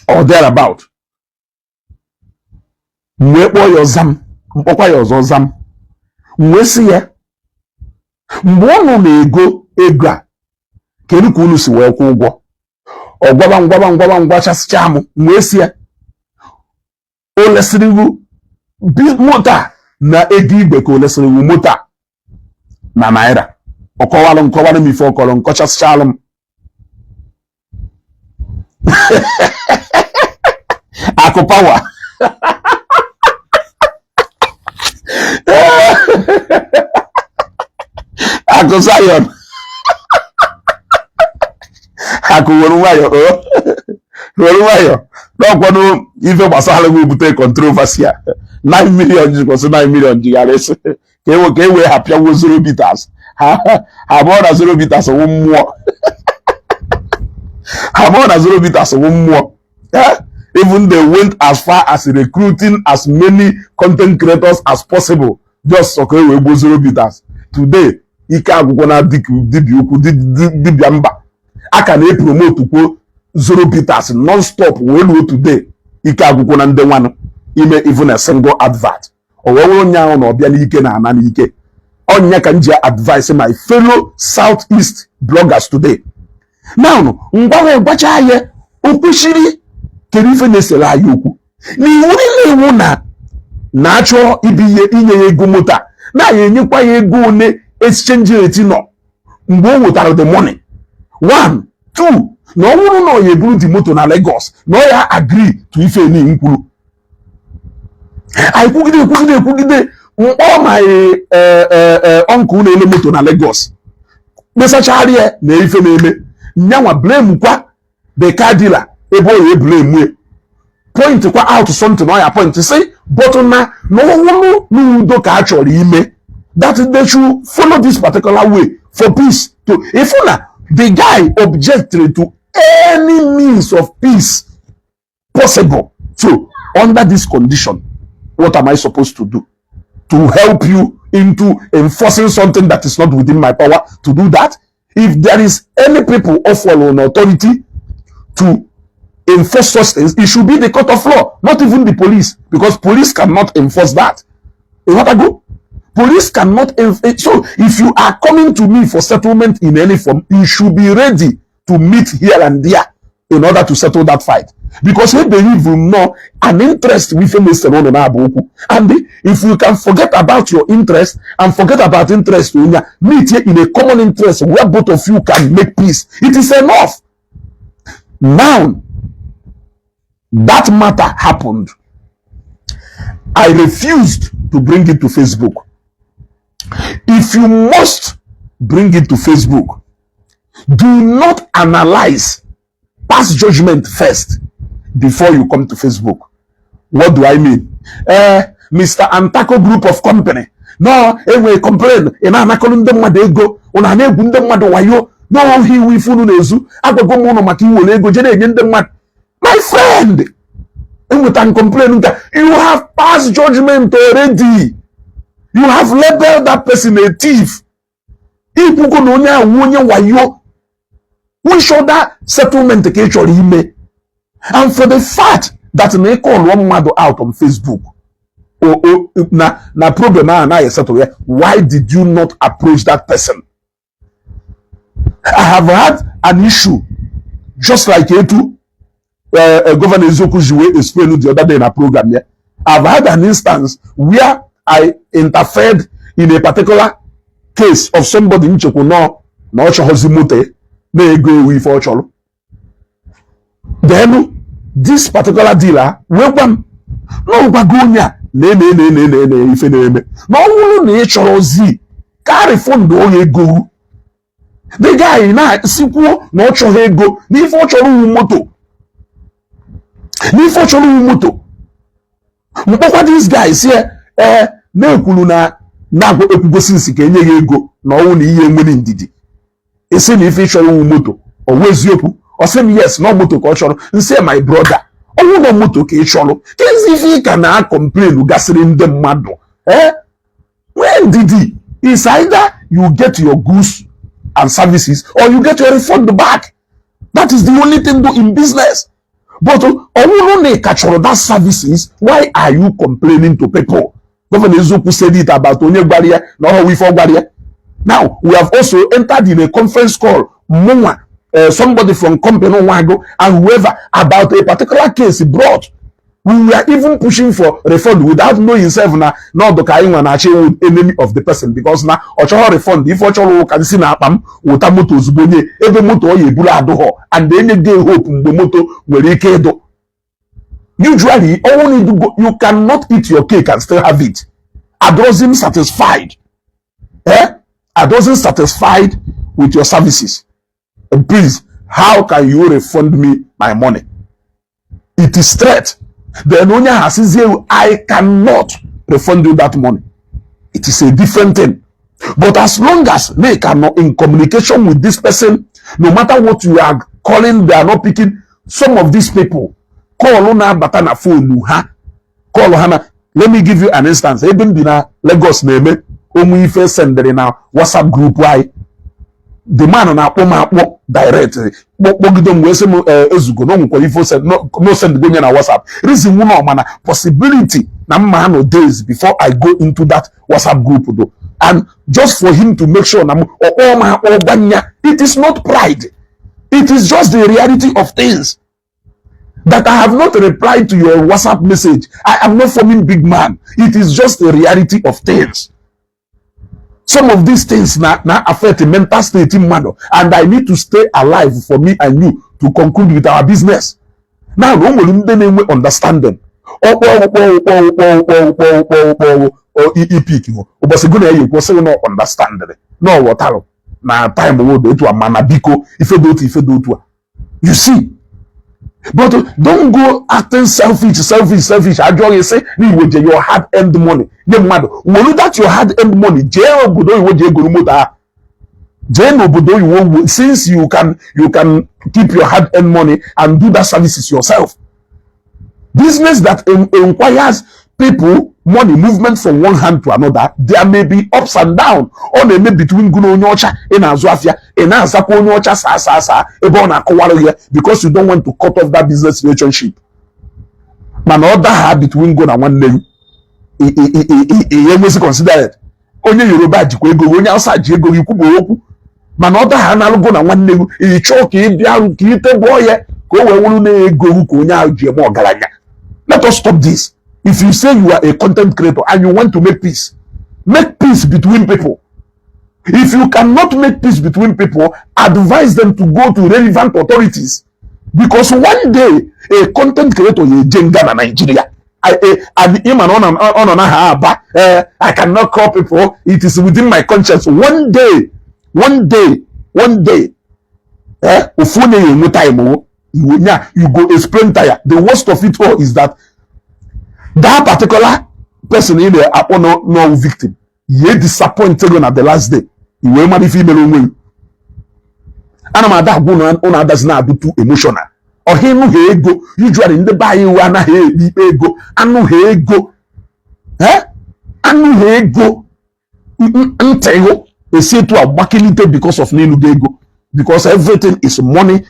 or thereabout. Mgbe ọnụ na-ego ego a kedu ka unu si wee kwụ ụgwọ ọgwaba m wee si ya o lesịrị moto na ego igwe ka o lesịrị moto na naira ọkọwalụ m ife ọkọrọ nkọchasịchalụ m akụ pawa Ako Zion. Ako Waruwayo. No kwano ife gbasara go bute controversy. 9 million because 9 million jigares. Ke we happy wo 0 bitters. Ha bo na 0 bitters wo mmụọ. Ha bo na 0 bitters wo mmụọ. Even they went as far as recruiting as many content creators as possible just so we go 0 bitters. Today ike agwụgwọ na dibịa ukwu dibịa mba aka na-epromote kwuo Zoro Peters non-stop wee ruo today ike agwụgwọ na ndị nwanụ ime even a single advert o wee onye ahụ na ọbịa n'ike na ana n'ike onye ka m ji advise my fellow Southeast bloggers today now ngwa gbacha ya okwesịrị kedu ife na-esere anyị okwu n'iwu na-achọ ibi ihe inye ya ego moto na-anya enyekwa ya ego one exchange rate nọ mgbe o nwetara the money 1 2 na ọ bụrụ na onye buru di moto na Lagos na ọ ya agree to ife ni nkwuru anyị kwugide mkpọ ma uncle na-ele moto na Lagos kpesachara ya na ife na-eme nyanwa blame kwa the car dealer ebe o blame point kwa out something ọ ya point say but na ọwụrụ n'udo ka a chọrọ ime that they should follow this particular way for peace to if na the guy objected to any means of peace possible. So under this condition, what am I supposed to do? To help you into enforcing something that is not within my power to do that? If there is any people of an authority to enforce such things, it should be the court of law, not even the police, because police cannot enforce that. You want to go? Police cannot enforce. So if you are coming to me for settlement in any form, you should be ready to meet here and there in order to settle that fight. Because we believe you know an interest with and if you can forget about your interest and forget about interest, meet here in a common interest where both of you can make peace. It is enough. Now, that matter happened. I refused to bring it to Facebook. If you must bring it to Facebook, do not analyze, pass judgment first before you come to Facebook. What do I mean? Mr. Antako group of company. No, we complain. Ina anakolunde mwade ego. Una negunde mwade wayo. No, he we funu nezu. Ako go mono maki wole ego. Jene nyende mwade. My friend, you can complain. You have passed judgment already. You have labeled that person a thief. If you go no wayo, we show that settlement ime. And for the fact that they call one mother out on Facebook, na problem na settle. Why did you not approach that person? I have had an issue just like you too. Governor Ezoku Jiwe explained the other day in a program here. I've had an instance where I interfered in a particular case of somebody in Chokuno, na Ochohozimote, na ego with Ocholo. Then this particular dealer, welcome, no bagonia, ne ife neme. No one na Ocholozi, carry fund o ego. The guy na sipo na Ochohego, ni for Ocholo moto. Ni for Ocholo moto. Mpokwa these guys here, na-ekwuru na ekwugosi nsi ka enye ya ego na ọnwụ na ihe nwere ndidi esi na ife chọrọ nwu moto o weziokwu o sị m yes no moto ka ọ chọrọ nsi my brother ọnwụ na moto ka ị chọrọ kezi ife ka na complain gasịrị ndị mmadụ when ndidi is either you get your goods and services or you get your refund back. That is the only thing do in business. But ọnwụ na ka chọrọ that services, why are you complaining to people? Governor Ezoku said it about Onye Gbaria, no we for Gbaria. Now, we have also entered in a conference call, somebody from company Wago and whoever, about a particular case he brought. We were even pushing for refund without knowing himself now, not the kind of enemy of the person, because now, Ochoho refund, if Ochoho can see now, Uta moto zubonye, every moto ye bula adoho, and then they hope the moto will rekedo. Usually, only you cannot eat your cake and still have it. A dozen satisfied. A dozen satisfied with your services. And please, how can you refund me my money? It is threat. The Enonia has said, I cannot refund you that money. It is a different thing. But as long as they cannot in communication with this person, no matter what you are calling, they are not picking. Some of these people call on a phone. Call Hana. Let me give you an instance. Even in Lagos name, onwe ife sendere na WhatsApp group why the man na akpọ m akpọ direct kpọgide m wee sị m ezugo no nwekwa ife no send go na WhatsApp reason wụ na mana possibility na mma no days before I go into that WhatsApp group though, and just for him to make sure na it is not pride, it is just the reality of things that I have not replied to your WhatsApp message. I am not forming big man. It is just the reality of things. Some of these things now affect the mental state in man, and I need to stay alive for me and you to conclude with our business. Now, no one will understand them. No, what na time wo do to amana biko ife you see. But don't go acting selfish. I just say, your hard-earned money. When that your hard-earned money, since you can keep your hard-earned money and do that services yourself. Business that requires people money movement from one hand to another, there may be ups and downs, or they may be between Gunonyocha and Azuafia and Azakonyocha because you don't want to cut off that business relationship. Man, other have between Gun and one name, you consider it. Only Yoruba, only outside Jago, you could man, other hand, I'll go and one name, you choke, you boy, go. Let us stop this. If you say you are a content creator and you want to make peace between people. If you cannot make peace between people, advise them to go to relevant authorities. Because one day, a content creator in Nigeria, I cannot call people. It is within my conscience. One day, you go explain tire. The worst of it all is that particular person in there no victim. He disappointed at the last day. He will marry female woman. And I'm that one on does not be too emotional. Or he no he go. Usually in the bayou and he go. And no he go. And no he go. Until they say to a bakilite because of Ninu Gego. Because everything is money.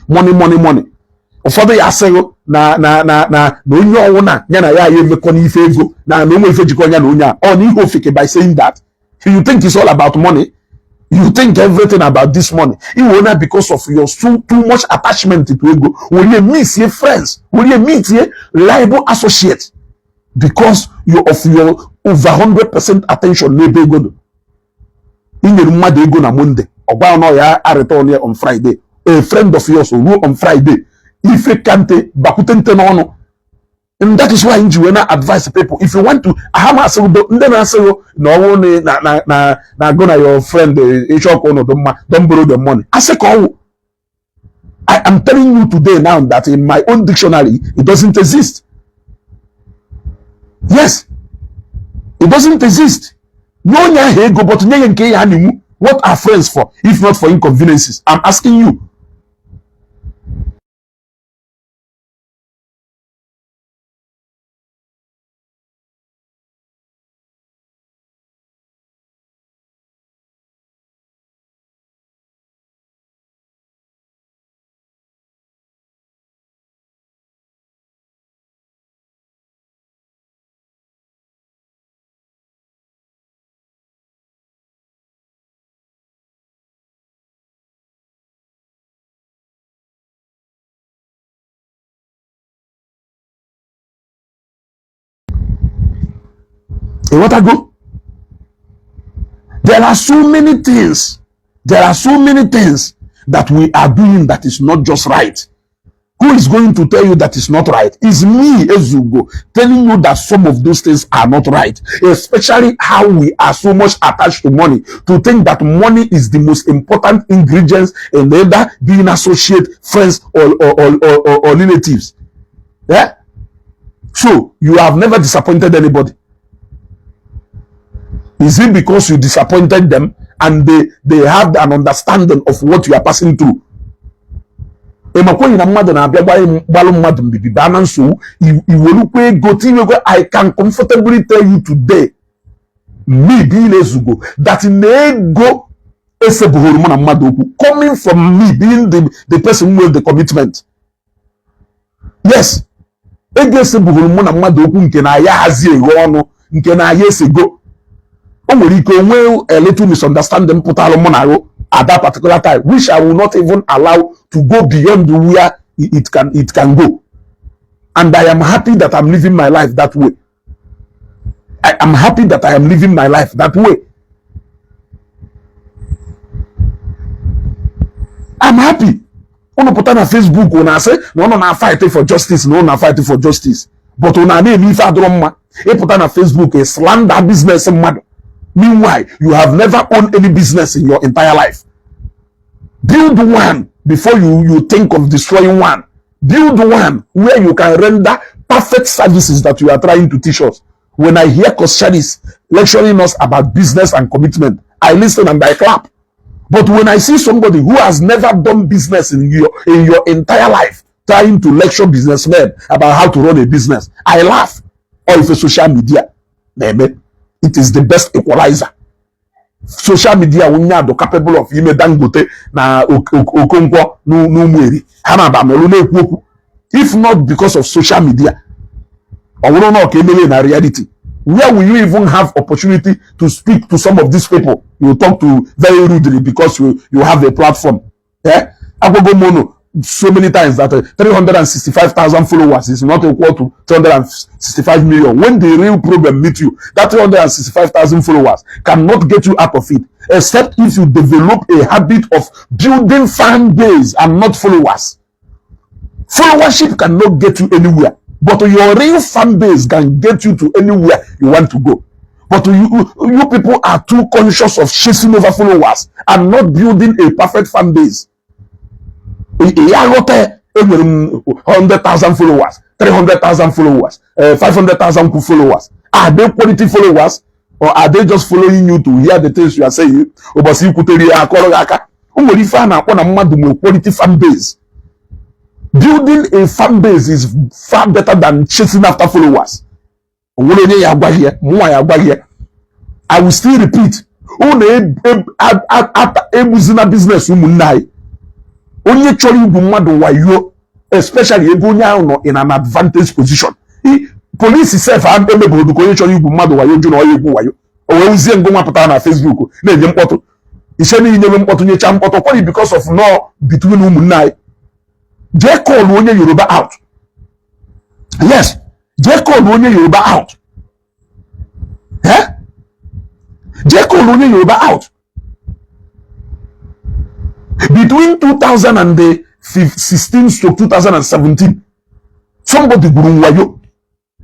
Ụfọdụ ya asịrị na onye ọwụna ya na ya emekọ n'ife ego na onwe ife jikọ ya na onye a ọ n'ihe ofike by saying that you think it's all about money, you think everything about this money, you will not because of your too much attachment to ego. Will you miss your friends? Will you meet your reliable associates because of your over 100% attention n'ebe ego do? Inyere mmadụ ego na Monday ọgba ọnọ ya return on Friday. A friend of yours will on Friday. If you can't bakutente and that is why you will not advise people. If you want to, then I say no na go na your friend don't borrow the money. I say I am telling you today now that in my own dictionary it doesn't exist. Yes, it doesn't exist. No nya go but what are friends for if not for inconveniences? I'm asking you. What I go? There are so many things. That we are doing that is not just right. Who is going to tell you that is not right? Is me, Ezugo, telling you that some of those things are not right. Especially how we are so much attached to money. To think that money is the most important ingredient in either being associate, friends, or relatives. Yeah? So, you have never disappointed anybody. Is it because you disappointed them and they have an understanding of what you are passing through? I can comfortably tell you today, me being ezugo that nego esebuhuru mụ na mmadụ okwu coming from me being the person with the commitment. Yes, ego esebuhuru mụ na mmadụ okwu nke na ya hazi eghe ọnụ nke na ya esego. O nwere ike onwe a little misunderstanding pụtara mụ na arụ at that particular time, which I will not even allow to go beyond where it can go. And I am happy that I'm living my life that way. I am happy that I am living my life that way. I'm happy. Unu put on Facebook, una say, no, na fight for justice, no, na fight for justice. But una name if I don't want, put on Facebook, a slander business mad. Meanwhile, you have never owned any business in your entire life. Build one before you think of destroying one. Build one where you can render perfect services that you are trying to teach us. When I hear Koshanis lecturing us about business and commitment, I listen and I clap. But when I see somebody who has never done business in your entire life trying to lecture businessmen about how to run a business, I laugh. Or if it's social media, maybe it is the best equalizer. Social media are capable of ime Dangote na Okonkwo n'Umueri. If not because of social media, or we don't know in reality, where will you even have opportunity to speak to some of these people you talk to very rudely because you have a platform? Yeah, Mono so many times that 365,000 followers is not equal to 365 million. When the real problem meets you, that 365,000 followers cannot get you out of it, except if you develop a habit of building fan base and not followers. Followership cannot get you anywhere, but your real fan base can get you to anywhere you want to go. But you people are too conscious of chasing over followers and not building a perfect fan base. 100,000 followers, 300,000 followers, 500,000 followers. Are they quality followers, or are they just following you to hear the things you are saying? Quality fan base. Building a fan base is far better than chasing after followers. I will still repeat. Business only chori mmadụ wayo, especially ego onye ahụ in an advantage position. Police itself and emeburu ko onye chori mmadụ wayo jụ na oyi egwu wayo. O we uzie ngo nwapụta na Facebook na-enye mkpọtụ. Ise ni nyebe mkpọtụ nyecha mkpọtụ kwali because of no between ụmụnne anyị. They call onye Yoruba out. Yes, they call onye Yoruba out. Eh? They call onye Yoruba out. Between 2016 to 2017, somebody gburu wayo.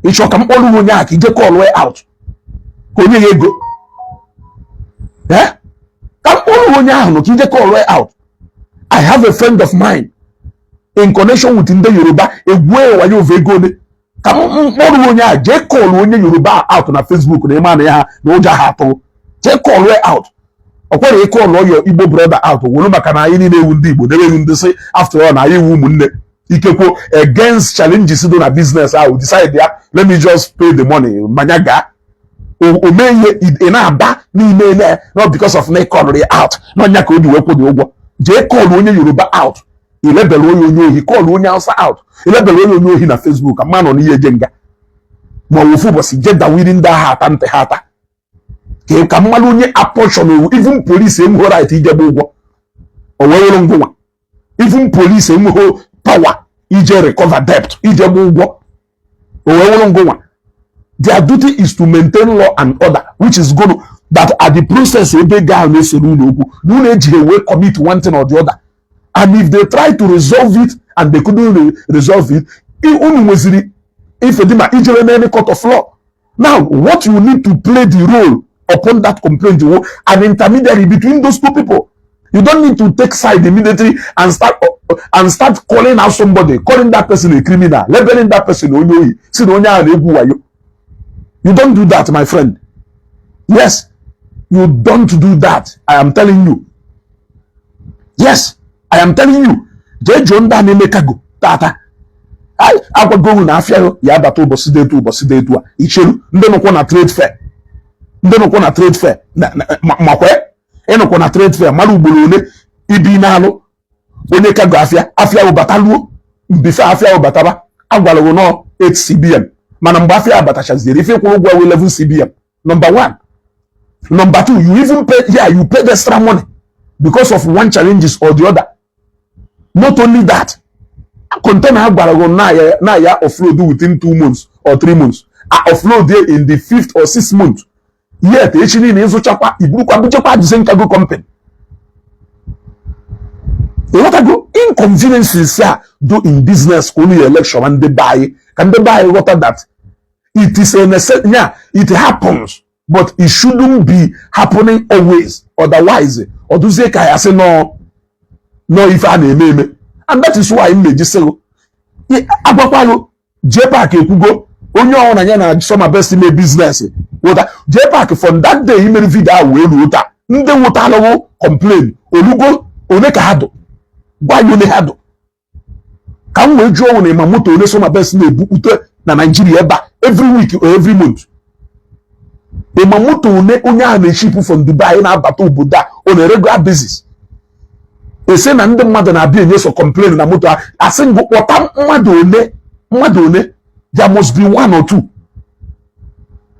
Ịchọ ka mkpọrọ onye a ka ije call way out. Ka onye ya ego. Eh? Ka mkpọrọ onye ahụ ka ije call way out. I have a friend of mine in connection with Nde Yoruba, egwe wayo vegone. Ka mkpọrọ onye a je call onye Yoruba out na Facebook na ema na ya na ụja ha atọ. Je call way out. Okwere call your Igbo brother out. Wonu maka na anyị niile ewu ndị Igbo, debe ndị say after all na anyị ewu ụmụnne. Ikekwo against challenges do na business out. Decide ya, let me just pay the money. Manyaga. O menye ina aba n'ime na not because of na call out. No nya ka obi wekwo dị ụgwọ. Je call onye Yoruba out. Ilebel onye ohi, call onye Hausa out. Ilebel onye ohi na Facebook, ama nọ n'ihe jenga. Ma wofu bosi jeda within that heart and hata. Ka mmadụ onye apportion, even police enweghị right ijebe ụgwọ. O were ngwa. Even police enweghị power ije recover debt, ijebe ụgwọ. O were ngwa. Their duty is to maintain law and order, which is going to, that at the process ebe ga na-esere ụlọ okwu, n'ụlọ eji ewe commit one thing or the other. And if they try to resolve it and they couldn't resolve it, unu nweziri ife dị ma ijere na any court of law. Now, what you need to play the role upon that complaint, an intermediary between those two people. You don't need to take side immediately and start calling out somebody, calling that person a criminal, labeling that person onyoyi. You don't do that, my friend. Yes, you don't do that. I am telling you. Yes, I am telling you. Jonda nemekago tata. I go na afia ya bata ụbọchị detu a ichelu ndị nọkwa na trade fair. ndị nọkwa na trade fair makwe ịnọkwa na trade fair mara ugboro ole ibi na-alụ onye ka go afịa ụbataluo mbife afịa ụbataba agwara gị nọ 8 CBN mana mgbe afịa abatachaziere ife kwụrụ ụgwọ 11 CBN. Number one. Number two, you even pay, you pay the extra money because of one challenges or the other. Not only that, container agwara gị na ya offload within 2 months or 3 months. I offload there in the 5th or 6th month. Yet, actually, in Izuchapa, Ibukwa Buchapa design cargo company. What I go inconveniences here do in business only election and they buy. Can they buy water that? It is a necessity. Yeah, it happens, but it shouldn't be happening always. Otherwise, or do say I say no, if I name, and that is why I may just say, Abakwalo, JPAC Kugo, only on and some best in business. Water JPAC from that day, he made video away water. Nde water complain. Olugo, Onekahado. Why you had? Can we draw on a mamoto or some best name na Nigeria every week or every month? A mamoto ne onya and ship from Dubai na Batu Buddha on a regular basis. They say na ndị mmadụ na-abịa enye so complain na moto I say what mmadụ one there must be one or two.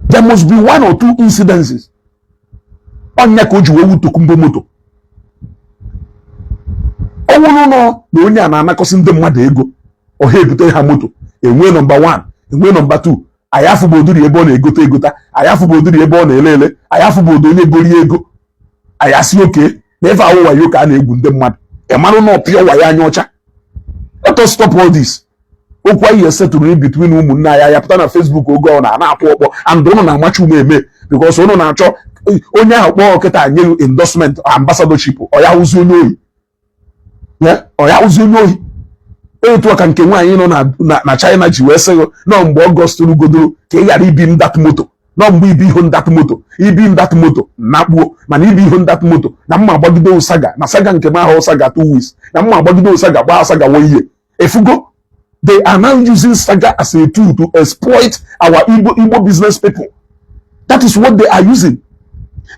There must be one or two incidences. Onya ka o ji wewu tokumbo moto. Ọnwụrụ nọ na onye a na-anakọsị ndị mmadụ ego ọha ebute ha moto enwe number 1 enwe number 2 ayafu boduri ebe ọ na-egote egota ayafu boduri ebe ọ na-elele ayafu bodo onye gori ego ayasi oke na ebe awụ wayo ka a na-egwu ndị mmadụ ịmarụ na ọpịa wayo anya ọcha. Let us stop all this. Okwu ihe setụrụ between ụmụnne ya pụta na Facebook oge ọ na-akwụ ọkpọ and ụnụ na-amachi ume eme because ụnụ na-achọ onye ahụ kpọọ kịta nye endorsement ambassadorship ọ ya hụzi onye oyi ọya ụzọ onye ohi etu aka nke nwaanyị nọ na China ji wee sịghị nọ mgbe Ọgọst rugodoro ka ị ghara ibi ndat moto nọ mgbe ibi ihu ndat moto ibi ndat moto nakpuo mana ibi ihu ndat moto na mma agbagide ụsaga na saga nke m ahụ ụsaga 2 weeks na mma agbagide ụsaga gbaa saga 1 year efugo. They are now using Saga as a tool to exploit our Igbo business people. That is what they are using.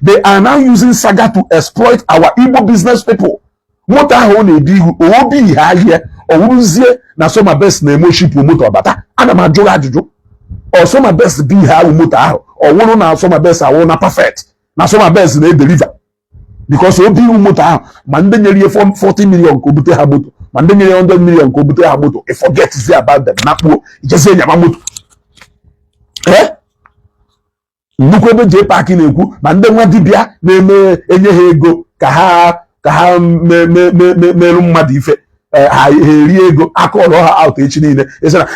They are now using Saga to exploit our Igbo business people. Moto ahụ na-ebi ihu obi ihe ahịa ọwụrụzie na Soma Best na-eme ship moto ọbata ana m ajụ ajụjụ ọ Soma Best bi ihe ahụ moto ahụ ọwụrụ na Soma Best awụ na perfect na Soma Best na-edeliver because obi ihu moto ahụ ma ndị nyere 40 million ka o bute ha moto ma ndị nyere 100 million ka o bute ha moto I forget about them na kpuo ijezi enyama moto nnukwu ebe JPAC na-ekwu ma ndị nwa dibịa na-eme enye ha ego ka ha merụ mmadụ ife ha eri ego akọrọ ha out echi niile.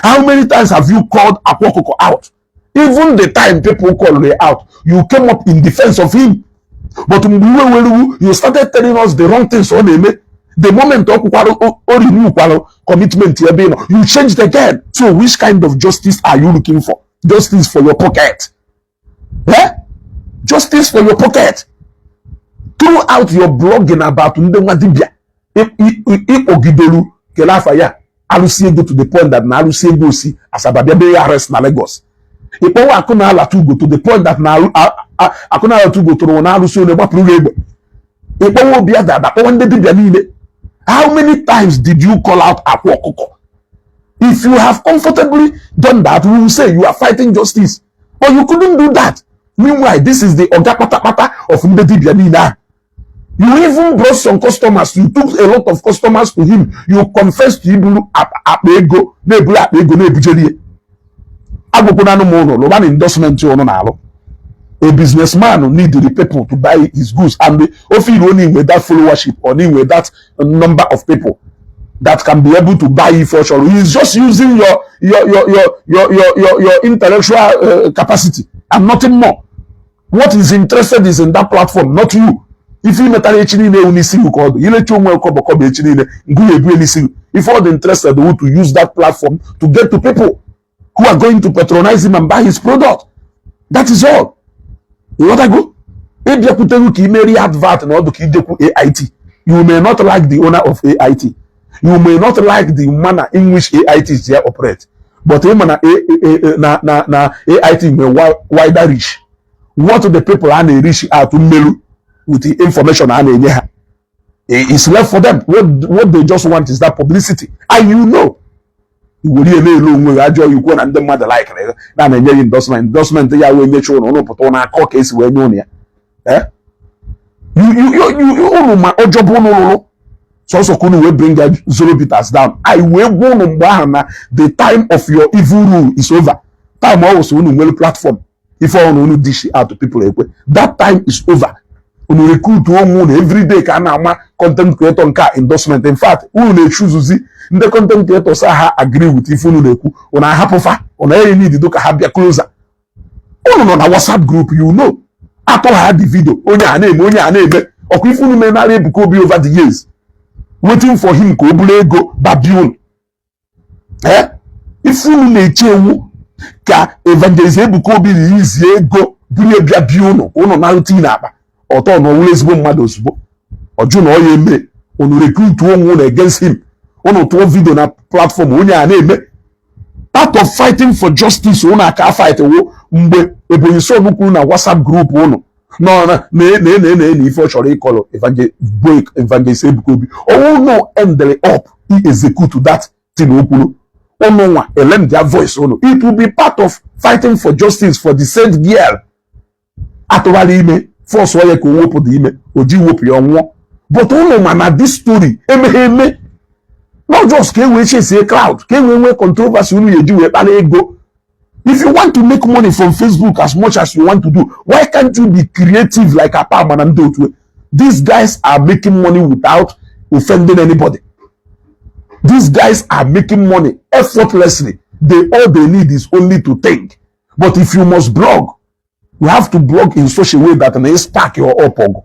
How many times have you called Akwa Ọkụkọ out? Even the time people called her out, you came up in defense of him. But you started telling us the wrong things on him. The moment commitment you changed again. So which kind of justice are you looking for? Justice for your pocket? Justice for your pocket? Throughout your blogging about Ndemwadibia, Ogidolu, Kelafaya, Alusiego to the point that Nalusiego see as a baby arrest na Lagos. If I Akuna Latugo to the point that now Akuna Latugo to Nalusu never prove. If I will be at that one day, how many times did you call out Akwa Ọkụkọ? If you have comfortably done that, we will say you are fighting justice. But you couldn't do that. Meanwhile, this is the Oga Pata of Ndedibia. You even brought some customers. You took a lot of customers to him. You confessed to him. A businessman need the people to buy his goods, and if you only with that followership or only with that number of people that can be able to buy it for sure. He's just using your intellectual capacity and nothing more. What is interested is in that platform, not you. If you metal if all the interested to use that platform to get to people who are going to patronize him and buy his product, that is all. You want to go? If you marry advert and all the AIT, you may not like the owner of AIT. You may not like the manner in which AIT is there operate, but AIT may wider reach. what the people are reach out to mail with the information it's left for them. What they just want is that publicity. And you know, you will really know I join you go and the mother like that endorsement ya we make sure no put on a court case when you you my job no so could we bring that 0 bitters down. I will go on the time of your evil rule is over. Time also on platform if I want to dish out to people that time is over. On recruit one every day can content creator and car endorsement. In fact, we will choose the content creators agree with if you on a happy on any need to have your closer. On a WhatsApp group, you know. After I had the video, on your name, or if you may not able to be over the years. Waiting for him go Babylon. If you may change ka evangelist buko bi easy go buru Babylon ono na rutina ba oto no always go mmadụ ozugbo oju na oye eme onu recruit one against him ono to video na platform onye a na-eme part of fighting for justice ono aka fight wo mgbe ebonyi so nukwu na WhatsApp group ono no na if you chọrọ ịkọlọ evangelist ebukobi oh no end up he execute that thing okwuru ono nwa lend their voice ono it will be part of fighting for justice for the said girl atụwara ime force oye ka wepụ the ime oji wepụ ya ọnwụọ but ono ma na this story eme not just ka we chase a crowd ka we controversy unu eji we kpara ego. If you want to make money from Facebook as much as you want to do, why can't you be creative like a palm and do it? These guys are making money without offending anybody. These guys are making money effortlessly. All they need is only to think. But if you must blog, you have to blog in such a way that may spark your up ogo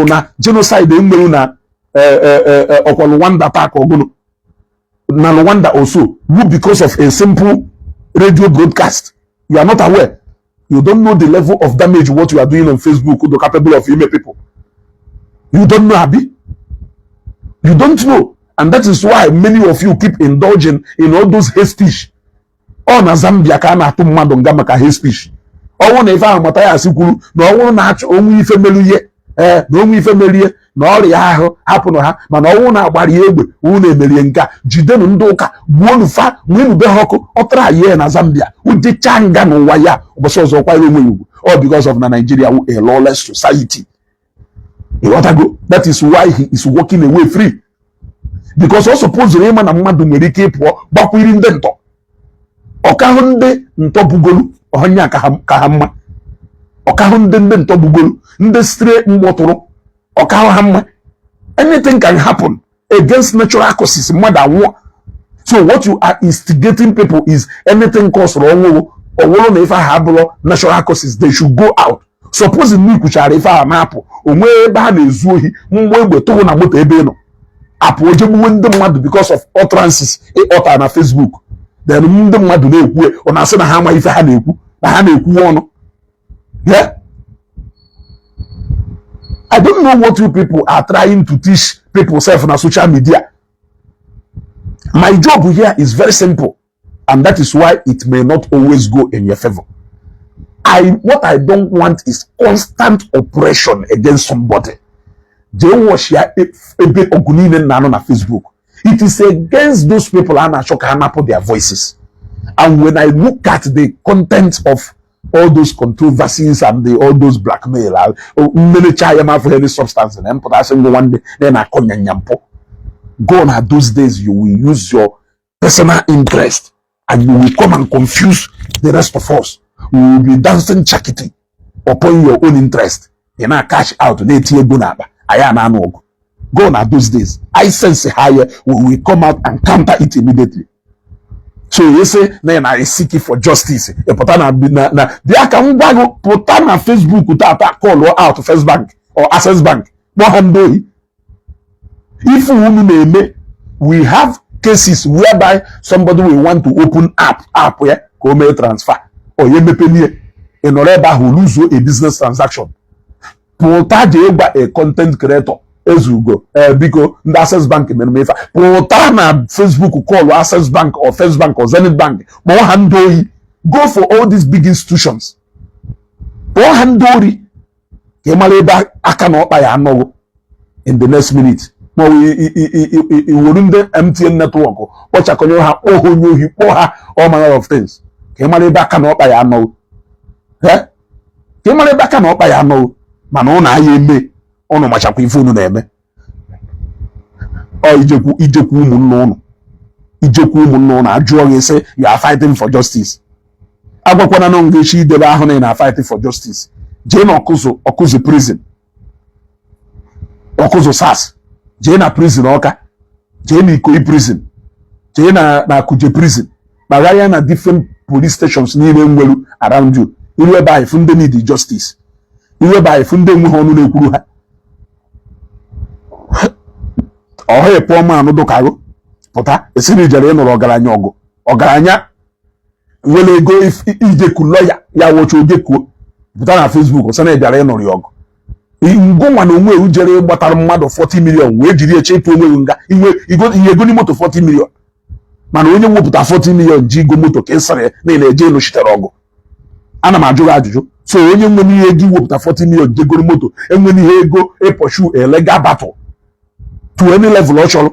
na genocide emelu na Rwanda attack ogono. Na Rwanda also, because of a simple radio broadcast. You are not aware. You don't know the level of damage what you are doing on Facebook to capable of email people. You don't know, Abi. You don't know. And that is why many of you keep indulging in all those hate speech. Oh, na Zambia kana atu mmadu nga maka hate speech. Oh, na ife amata ya sikuru, na owo na achu onwe ife meluye. Na onwe ife meluye. Na ọrịa ahụ hapụrụ ha mana ọnwụ na-agbara egbe unu emerie nka jidenu ndị ụka gbuonu fa nwenu ha ọkụ ọtara ihe na Zambia ujecha nga n'ụwa ya ụbọchị ọzọ kwanyere onwe ugwu all because of na Nigeria a lawless society. That is why he is walking away free, because ọ suppose ịma na mmadụ nwere ike ịpụọ gbakwiri ndị ntọ ọkahụ ndị ntọ bugolu ọhanya ka ha mma ọkahụ ndị ntọ bugolu ndị stray mgbọtụrụ. Anything can happen against natural causes. So what you are instigating people is anything cause wrong or if I have natural causes, they should go out. Suppose me kuchara if I map onwe ba na ezuohi mgbe egbe to na moto ebe no apo ojebu ndị mmadụ because of utterances utter na Facebook. Then ndị mmadụ na-ekwu ọ na-asị na ha ama ife ha na-ekwu ọnụ. Yeah. I don't know what you people are trying to teach people self on social media. My job here is very simple, and that is why it may not always go in your favor. What I don't want is constant oppression against somebody. They watch here a bit of na Facebook. It is against those people and put their voices. And when I look at the content of all those controversies and all those blackmail, for any substance and but I say one day then I come nyampo. Gone are those days you will use your personal interest and you will come and confuse the rest of us. We will be dancing chakiti upon your own interest. You know, cash out gone are those days. I sense higher we will come out and counter it immediately. So you say, then I seek for justice. A potana na dia can go potana Facebook without call or out First Bank or Access Bank. No handle. If we have cases whereby somebody will want to open app where come transfer or you may pay in order who lose a business transaction. Pota a content creator. Ezugo, because the Access Bank in the Protana Facebook call Access Bank or First Bank or Zenith Bank. Go for all these big institutions. kpọọ ha ndị ori ka ị mara ebe aka na ọkpa ya anọghị in the next minute. Ma iwuru ndị MTN network kpọchakọnye ha, kpọọ ha onye ohi, kpọọ ha all manner of things ka ị mara ebe aka na ọkpa ya anọghị. Ka ị mara ebe aka na ọkpa ya anọghị. Mana ụnụ anya eme, ụnụ machakwa ife unu na-eme. Ọ ijekwu ụmụnne ụnụ, ijekwu ụmụnne ụnụ ajụọ gị sị you are fighting for justice. Agwakwana na ngechi idebe ahụ na ị na fighting for justice. Jee na ọkụzụ prison, ọkụzụ SARS, jee na prison Ọka, jee na Ikoyi prison, jee na Kuje prison, kpagharịa na different police stations niile nwere around you. Iru ebe anyị fụ ndị need justice, iru ebe anyị fụ ndị enweghị ọnụ na-ekwuru ha. Ọha pụọ manụ dụkarụ pụta esiri jere ịnụrụ ọgaranya ọgụ, ọgaranya nwere ego ijeku lọya ya wụcha ojekuo pụta na Facebook ọsọ na bịara ịnụrụ ya ọgụ. Ngụnwa na onwe jere gbatara mmadụ 40 million wee jiri eche ịpụ onwe nga ihe ego ni moto 40 million. Mana onye nwepụta 40 million ji go moto ka ịsịrị na na-eje ịnụchitere ọgụ. Ana m ajụ gị ajụjụ, so onye nwere ihe ego iwepụta 40 million jegoro moto enwere ihe ego ịpọshu a legal battle to any level ọ chọrọ.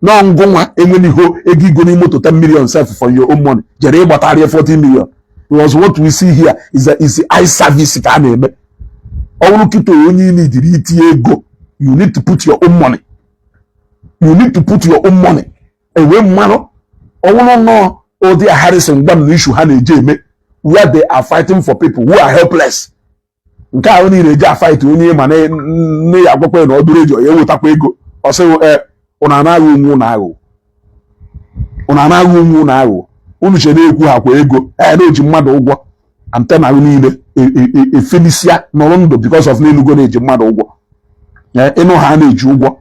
No ngụnwa enwere ihe ego igo ni moto 10 million self for your own money jere ịgbatara 40 million. Because what we see here is eye service ka a na-eme. Ọwụrụ kịta onye nidiri itinye ego, you need to put your own money. You need to put your own money. Enwe mmanụ ọwụrụ nọ ụdị Harrison gbam na issue ha na-eje eme where they are fighting for people who are helpless. Nke ahụ niile eje a fight onye ma na ya agwakwa na ọdụrụ eji ya ewetakwa ego. Ọ sị ụnụ anaghị onwe ụnụ aghụghọ, ụnụ anaghị onwe ụnụ aghụghọ. Unu chere ekwu ha kwa ego na-eji mmadụ ụgwọ antena niile efelicia nọrọ ndụ because of n'elugo na-eji mmadụ ụgwọ. Ịnụ ha na-eji ụgwọ,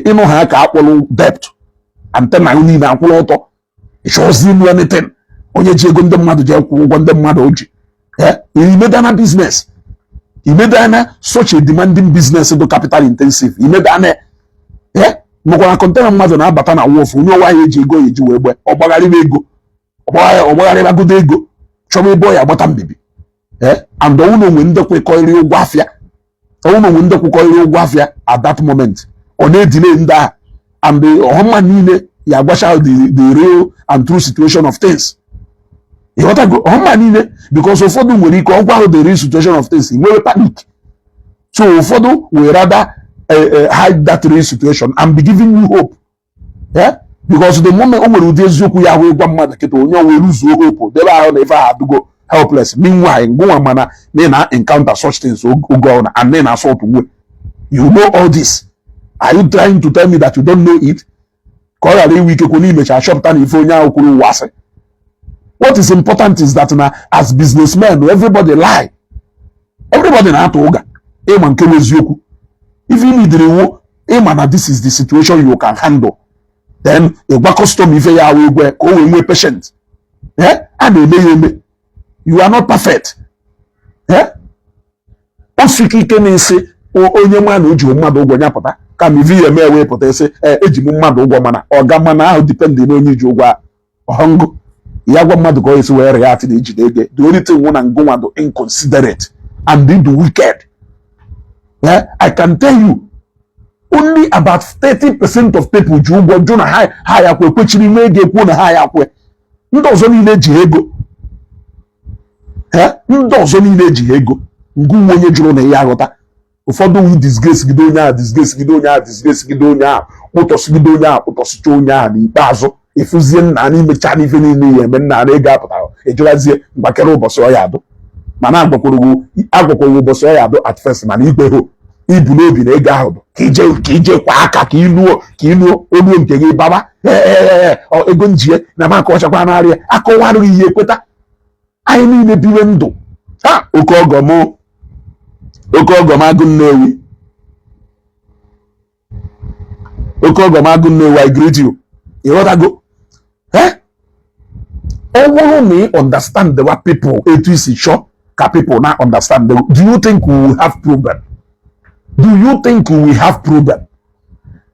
ịnụ ha ka akpọrọ debt, antena niile akwụrụ ọtọ. Ịchọzi ịnụ anything onye ji ego ndị mmadụ ji akwụ ụgwọ ndị mmadụ oji. Imedana business, imedana such a demanding business do capital intensive, imedana mụkwara kọntena mmadụ na-abata na wọfụ onye ọwa ya eji ego ya eji wee gbe ọgbagharịba ego, ọgbagharịbagodo ego chọba ebe ọ ya agbata mbibi. And ọnwụ onwe ndekwekọrị ụgwọ afịa, ọnwụ onwe ndekwekọrị ụgwọ afịa at that moment ọ na-edile ndị ahụ and ọhụma niile ya agwacha the real and true situation of things. Ịghọtago ọhụma niile because ụfọdụ nwere ike ọgwa ahụ the real situation of things nwere panic, so ụfọdụ were rather hide that real situation and be giving you hope. Because the moment o nwere ụdị eziokwu ya wee gwa mmadụ kịta onye wee lose hope debe ahụ na ife ahụ adịgo helpless. Meanwhile ngụnwa mana na encounter such things oge ọna and na assault nwe. You know all this. Are you trying to tell me that you don't know it? Ka ọ ghara iwe ikekwe n'imecha chọpụta na ife onye ahụ kwuru wasị. What is important is that na as businessmen everybody lie, everybody na-atụ ụga ịma nke eziokwu. If you need iwu ịma na this is the situation you can handle, then ịgwa custom ife ya wee gwe ka o wee nwee patient. A na-eme ya eme. You are not perfect. O sike ike na-esi onye nwa na oji mmadụ ụgwọ nyapụta ka m ivi ya eme wee pụta esi eji m mmadụ ụgwọ mana ọga mana ahụ dependị na onye iji ụgwọ ọhụngụ ya gwa mmadụ ka ọ esi wee react na ejide ego. The only thing nwụ na ngụnwa do inconsiderate and do wicked. I can tell you only about 30% of people ji ụgwọ jụ na ha ya kwe kwechiri ime ego ekwu na ha ya kwe. Ndị ọzọ niile ji ego. Ndị ọzọ niile ji ego. Ngụnwa onye jụrụ na ya aghọta. Ụfọdụ wi disgrace gide onye ahụ, disgrace gide onye ahụ, disgrace gide onye ahụ, kpụtọsigide onye ahụ, kpụtọsicha onye ahụ n'ikpeazụ efuzie nna n'imecha n'ife niile ya eme nna na ego apụtara ejụrazie mgbakere ụbọchị ọ ya adụ. Mana agwakwuru ụbọchị ọ ya adụ at first mana ikpe ho ibu n'obi na ego ahụ bụ ka ije kwa aka ka iluo oluo nke gị baba ego njie na maka ọchakwa narịa akọwarụghị ihe ekweta. Anyị niile biwe ndụ oke ọgọm agụ Nnewi, oke ọgọm agụ Nnewi, I greet you. Ịghọtago? Ọ bụrụ na ị understand the way people etu isi chọ ka people na understand them, do you think we will have problem? Do you think we will have problem?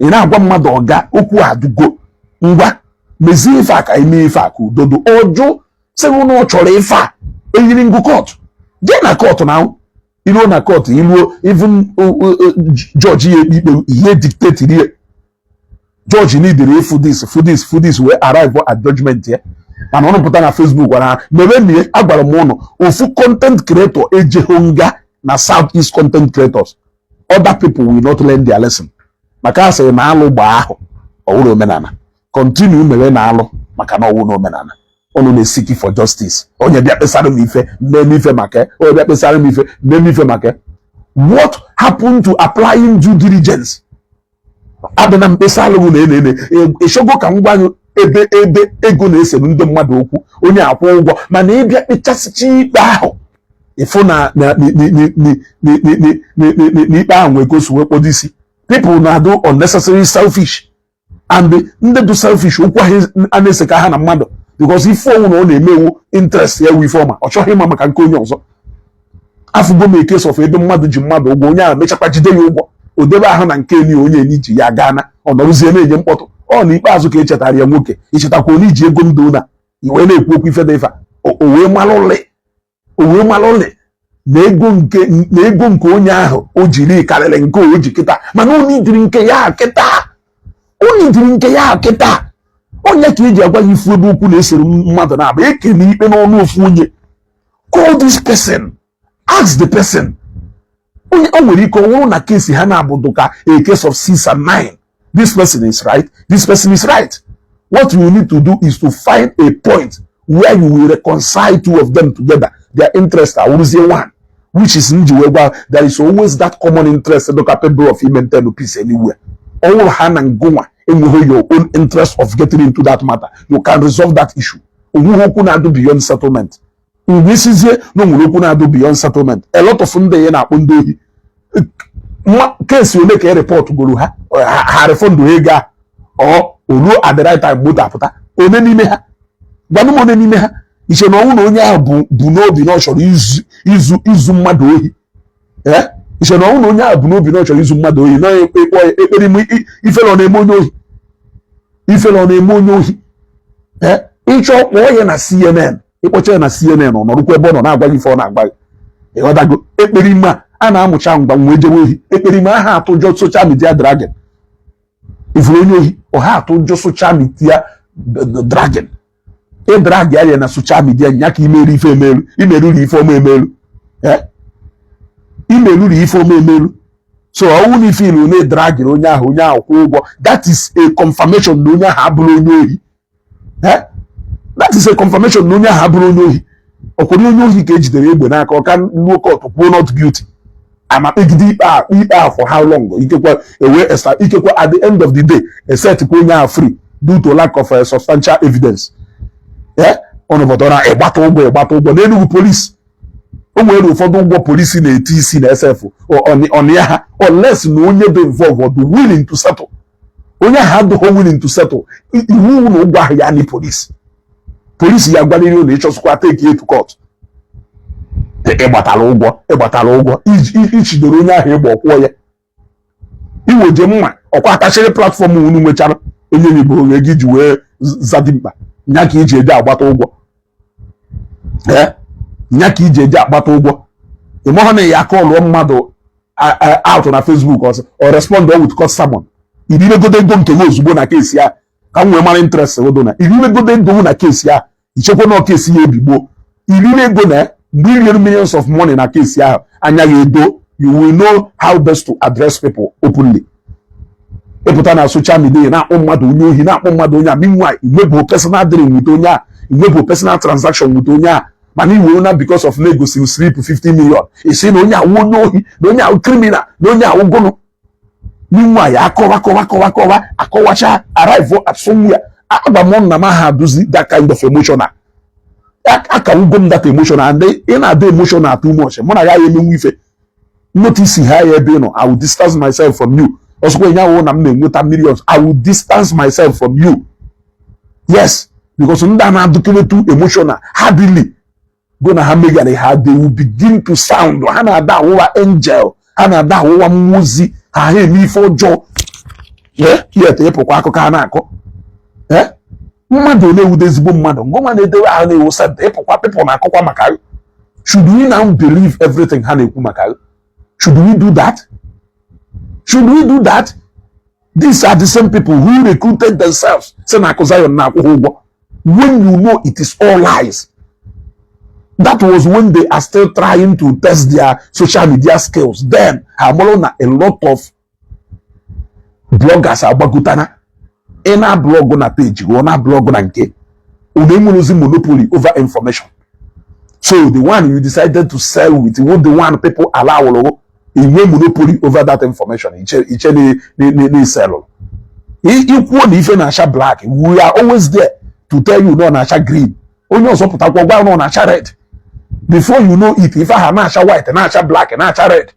Ị na-agwa mmadụ ọga okwu adụgo ngwa mezie ife a ka eme ife a ka udodo ọjụ sịrị na ọ chọrọ ife a eyiri ngụ court jee na court now. Ilu na court, ilu even George he dictate here. George need the for this will arrive at judgment here. And on put on Facebook wana maybe me agbara mono ofu content creator eje honga na Southeast content creators. Other people will not learn their lesson. Maka say na alu gba ahu owuro menana. Continue mewe na alu maka na owu no menana. Onu na seek for justice. Onye bia pesara mi ife, me ife make. Onye bia pesara mi ife, me ife make. What happened to applying due diligence? Adana mpesala wu na eshogo ka ngwanyu ebe ego na-ese ndị mmadụ okwu onye akwụ ụgwọ mana ịbịa kpechasịcha ikpe ahụ ịfụ na ikpe ahụ nwee gosi wee kpodo isi. People na-adụ unnecessary selfish and ndị dị selfish okwu ahụ a na-ese ka ha na mmadụ because ife ọnwụ na ọ na-emewu interest ya wu ife ọma ọ chọghị ịma maka nke onye ọzọ. Afụgo m case of ebe mmadụ ji mmadụ ụgwọ onye ahụ mechakwa jide ya ụgwọ o debe ahụ na nke enyi onye enyi ji ya gaa na ọ nọrụzie na-enye mkpọtụ. Ọ na ikpeazụ ka echetara ya nwoke ichetakwa onye iji ego ndụ na iwe na-ekwu okwu ife dị ife o wee malụlị na ego nke onye ahụ o jiri karịrị nke o ji kịta mana onye diri nke ya kịta onye ka eji agwa ya ifu ebe okwu na-esere mmadụ na-abụ eke na ikpe n'ọnụ ofu onye. Call this person, ask the person. Onye o nwere ike ọnwụrụ na kesi ha na-abụdụ ka a case of 6 and 9. This person is right. This person is right. What you need to do is to find a point where you will reconcile two of them together. Their interests are always one, which is Ndigbo. There is always that common interest that capable of maintaining peace anywhere. All hand and go and your own interest of getting into that matter. You can resolve that issue. Do beyond settlement. This is here no do beyond settlement. A lot of them they case you make a report go ha refund ega or olu at the right time moto apụta one n'ime ha gbanu mo n'ime ha iche na ọnwụ na onye ahụ bụ n'obi na ọ chọrọ izu mmadụ ohi iche na ọnwụ na onye ahụ bụ n'obi na ọ chọrọ izu mmadụ ohi na ekpere m ife na ọ na-eme onye ohi ịchọ kpọọ ya na CNN ịkpọcha ya na CNN ọ nọrụkwa ebe ọ nọ na-agwa gị ife ọ na-agwa gị ịghọtago ekpere mma a na-amụcha ngwa nwe jewe ohi ekperima aha atụ ụjọ social media dragon ifuru onye ohi ọha atụ ụjọ social media dragon drag ya na social media nya ka imeru ife emelu imeruru ife ọma emelu imeruru ife ọma emelu so ọwụ na ife ilu na drag onye ahụ kwụ ụgwọ. That is a confirmation na onye ahụ abụrụ onye ohi. That is a confirmation na onye ahụ abụrụ onye ohi. Ọkwụrụ onye ohi ka ejidere egbe n'aka ọka nnuo court kwuo not guilty. Amapegide ikpe a for how long? Ikekwa at the end of the day except onye ahụ free due to lack of substantial evidence. Ọnụbọdọra ịgbata ụgwọ n'Enugu police. O nwere ụfọdụ ụgwọ polisi na-eti isi na SF on ya ha unless na onye dị involved or willing to settle. Onye ahụ adịghị willing to settle iwu na ụgwọ ahụ ya ni police ya gwarịrị ụlọ ịchọsịkwa take you to court. Ịgbatala ụgwọ ichidoro onye ahụ ịgba ọkwụọ ya iweje mma ọkwa atachịrị platfọm unu nwechara onye Igbo oge gị ji wee zadi mkpa nya ka iji eje agbata ụgwọ ịmụhụ na ya kọlụọ mmadụ out na Facebook or respond with court sermon irimegodo ego nke ya ozugbo na kesi ya ka m wee mara interest odo na irimegodo ego na kesi ya ichekwa na kesi ya ebigbo irire ego na millions of money na kesi ahụ anya ya edo you will know how best to address people openly. Ịpụta na social media na-akpọ mmadụ onye ohi na-akpọ mmadụ onye a meanwhile inwebụ personal dealing with onye a inwebụ personal transaction with onye a mana iwe na because of negotiation slip 50 million isi na onye awụ onye ohi na onye awụ criminal na onye awụ gụnụ meanwhile akọwacha arrive at somewhere agba m na ma ha duzi that kind of emotional aka ugwo m that emotional and ị na-adị emotional too much mụ na ya emenwe ife notice ha ya ebe nọ I will distance myself from you. Osokwa nya wo na m na-enweta millions I will distance myself from you. Yes, because ndị na-adụkere too emotional hardly go na ha megara ha they will begin to sound ha na-ada awụwa angel ha na-ada awụwa mmụzi ha eme ife ọjọọ yet ịpụkwa akụkọ ha na-akọ mmadụ na-ewude ezigbo mmadụ ngoma na-edewe ahụ na-ewu sent ịpụkwa pepụl na-akọkwa maka Should we now believe everything ha na-ekwu maka? Should we do that? Should we do that? These are the same people who recruited themselves. When you know it is all lies. That was when they are still trying to test their social media skills. Then, a lot of bloggers are bagutana. In a blog on a page, on a blog on a nke. Monopoly over information. So the one you decided to sell with, what the one people allow, in monopoly over that information. Each sell. Equal if you black, we are always there to tell you no nasha green. Only also put up no nasha red. Before you know it, if I have nasha white, nasha black, nasha red,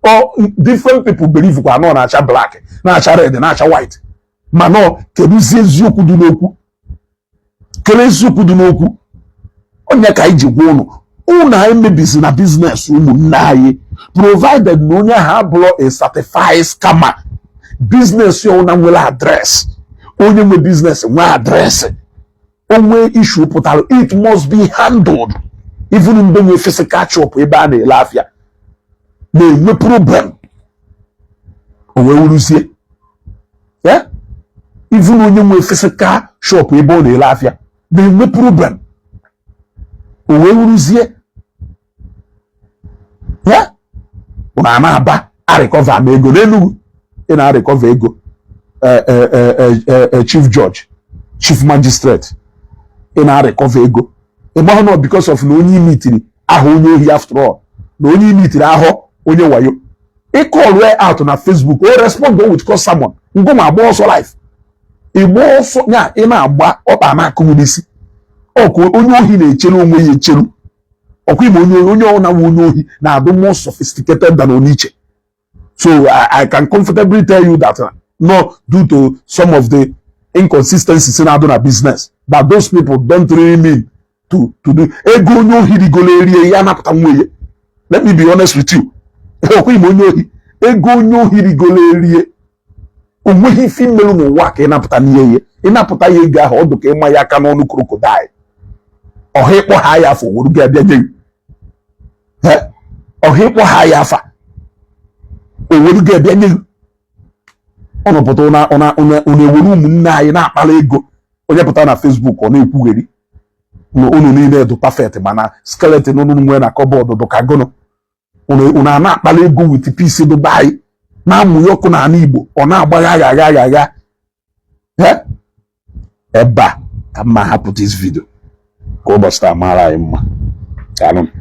or different people believe we are no nasha black, nasha red, nasha white. Mano, keduze zuku dunoku. Kele zuku dunoku. Onya kaiji wono. Una maybe in a business naye. Provided nonya hablo a certified scammer. Business you will address. Only my business will address. Only issue potalo. It must be handled. Even in the physical shop, we ban a lafia. No problem. Where will you see? Yeah? Even when you physical shop, we ban a lafia. No problem. Where will you see? Yeah? Una ba I recover me go nenu in I recover ego chief judge, chief magistrate in I recover ego. E mo no because of no only meeting aho onye ohi after all. No only meeting aho onye wayo. E call way out on Facebook or respond with cause someone. Ngo ma bo so life. E bo so nya e na agba oba na akumudisi. Oko onye ohi na echelu onwe ye echelu. Now more sophisticated than Oniche. So I can comfortably tell you that no, due to some of the inconsistencies in our business, but those people don't really mean to do. Let me be honest with you. Or hip or higher for would get the or hip or higher for would get the on a potona on a room na palego on your potana Facebook or no pugeri. No only need to perfect mana skeleton on when a cupboard or docagono. Una not palego with the PC to buy. Now Muyokuna Nibo or now Bagaga. Eh? Eba, I'm happy this video. Go basta mara imma. Salon.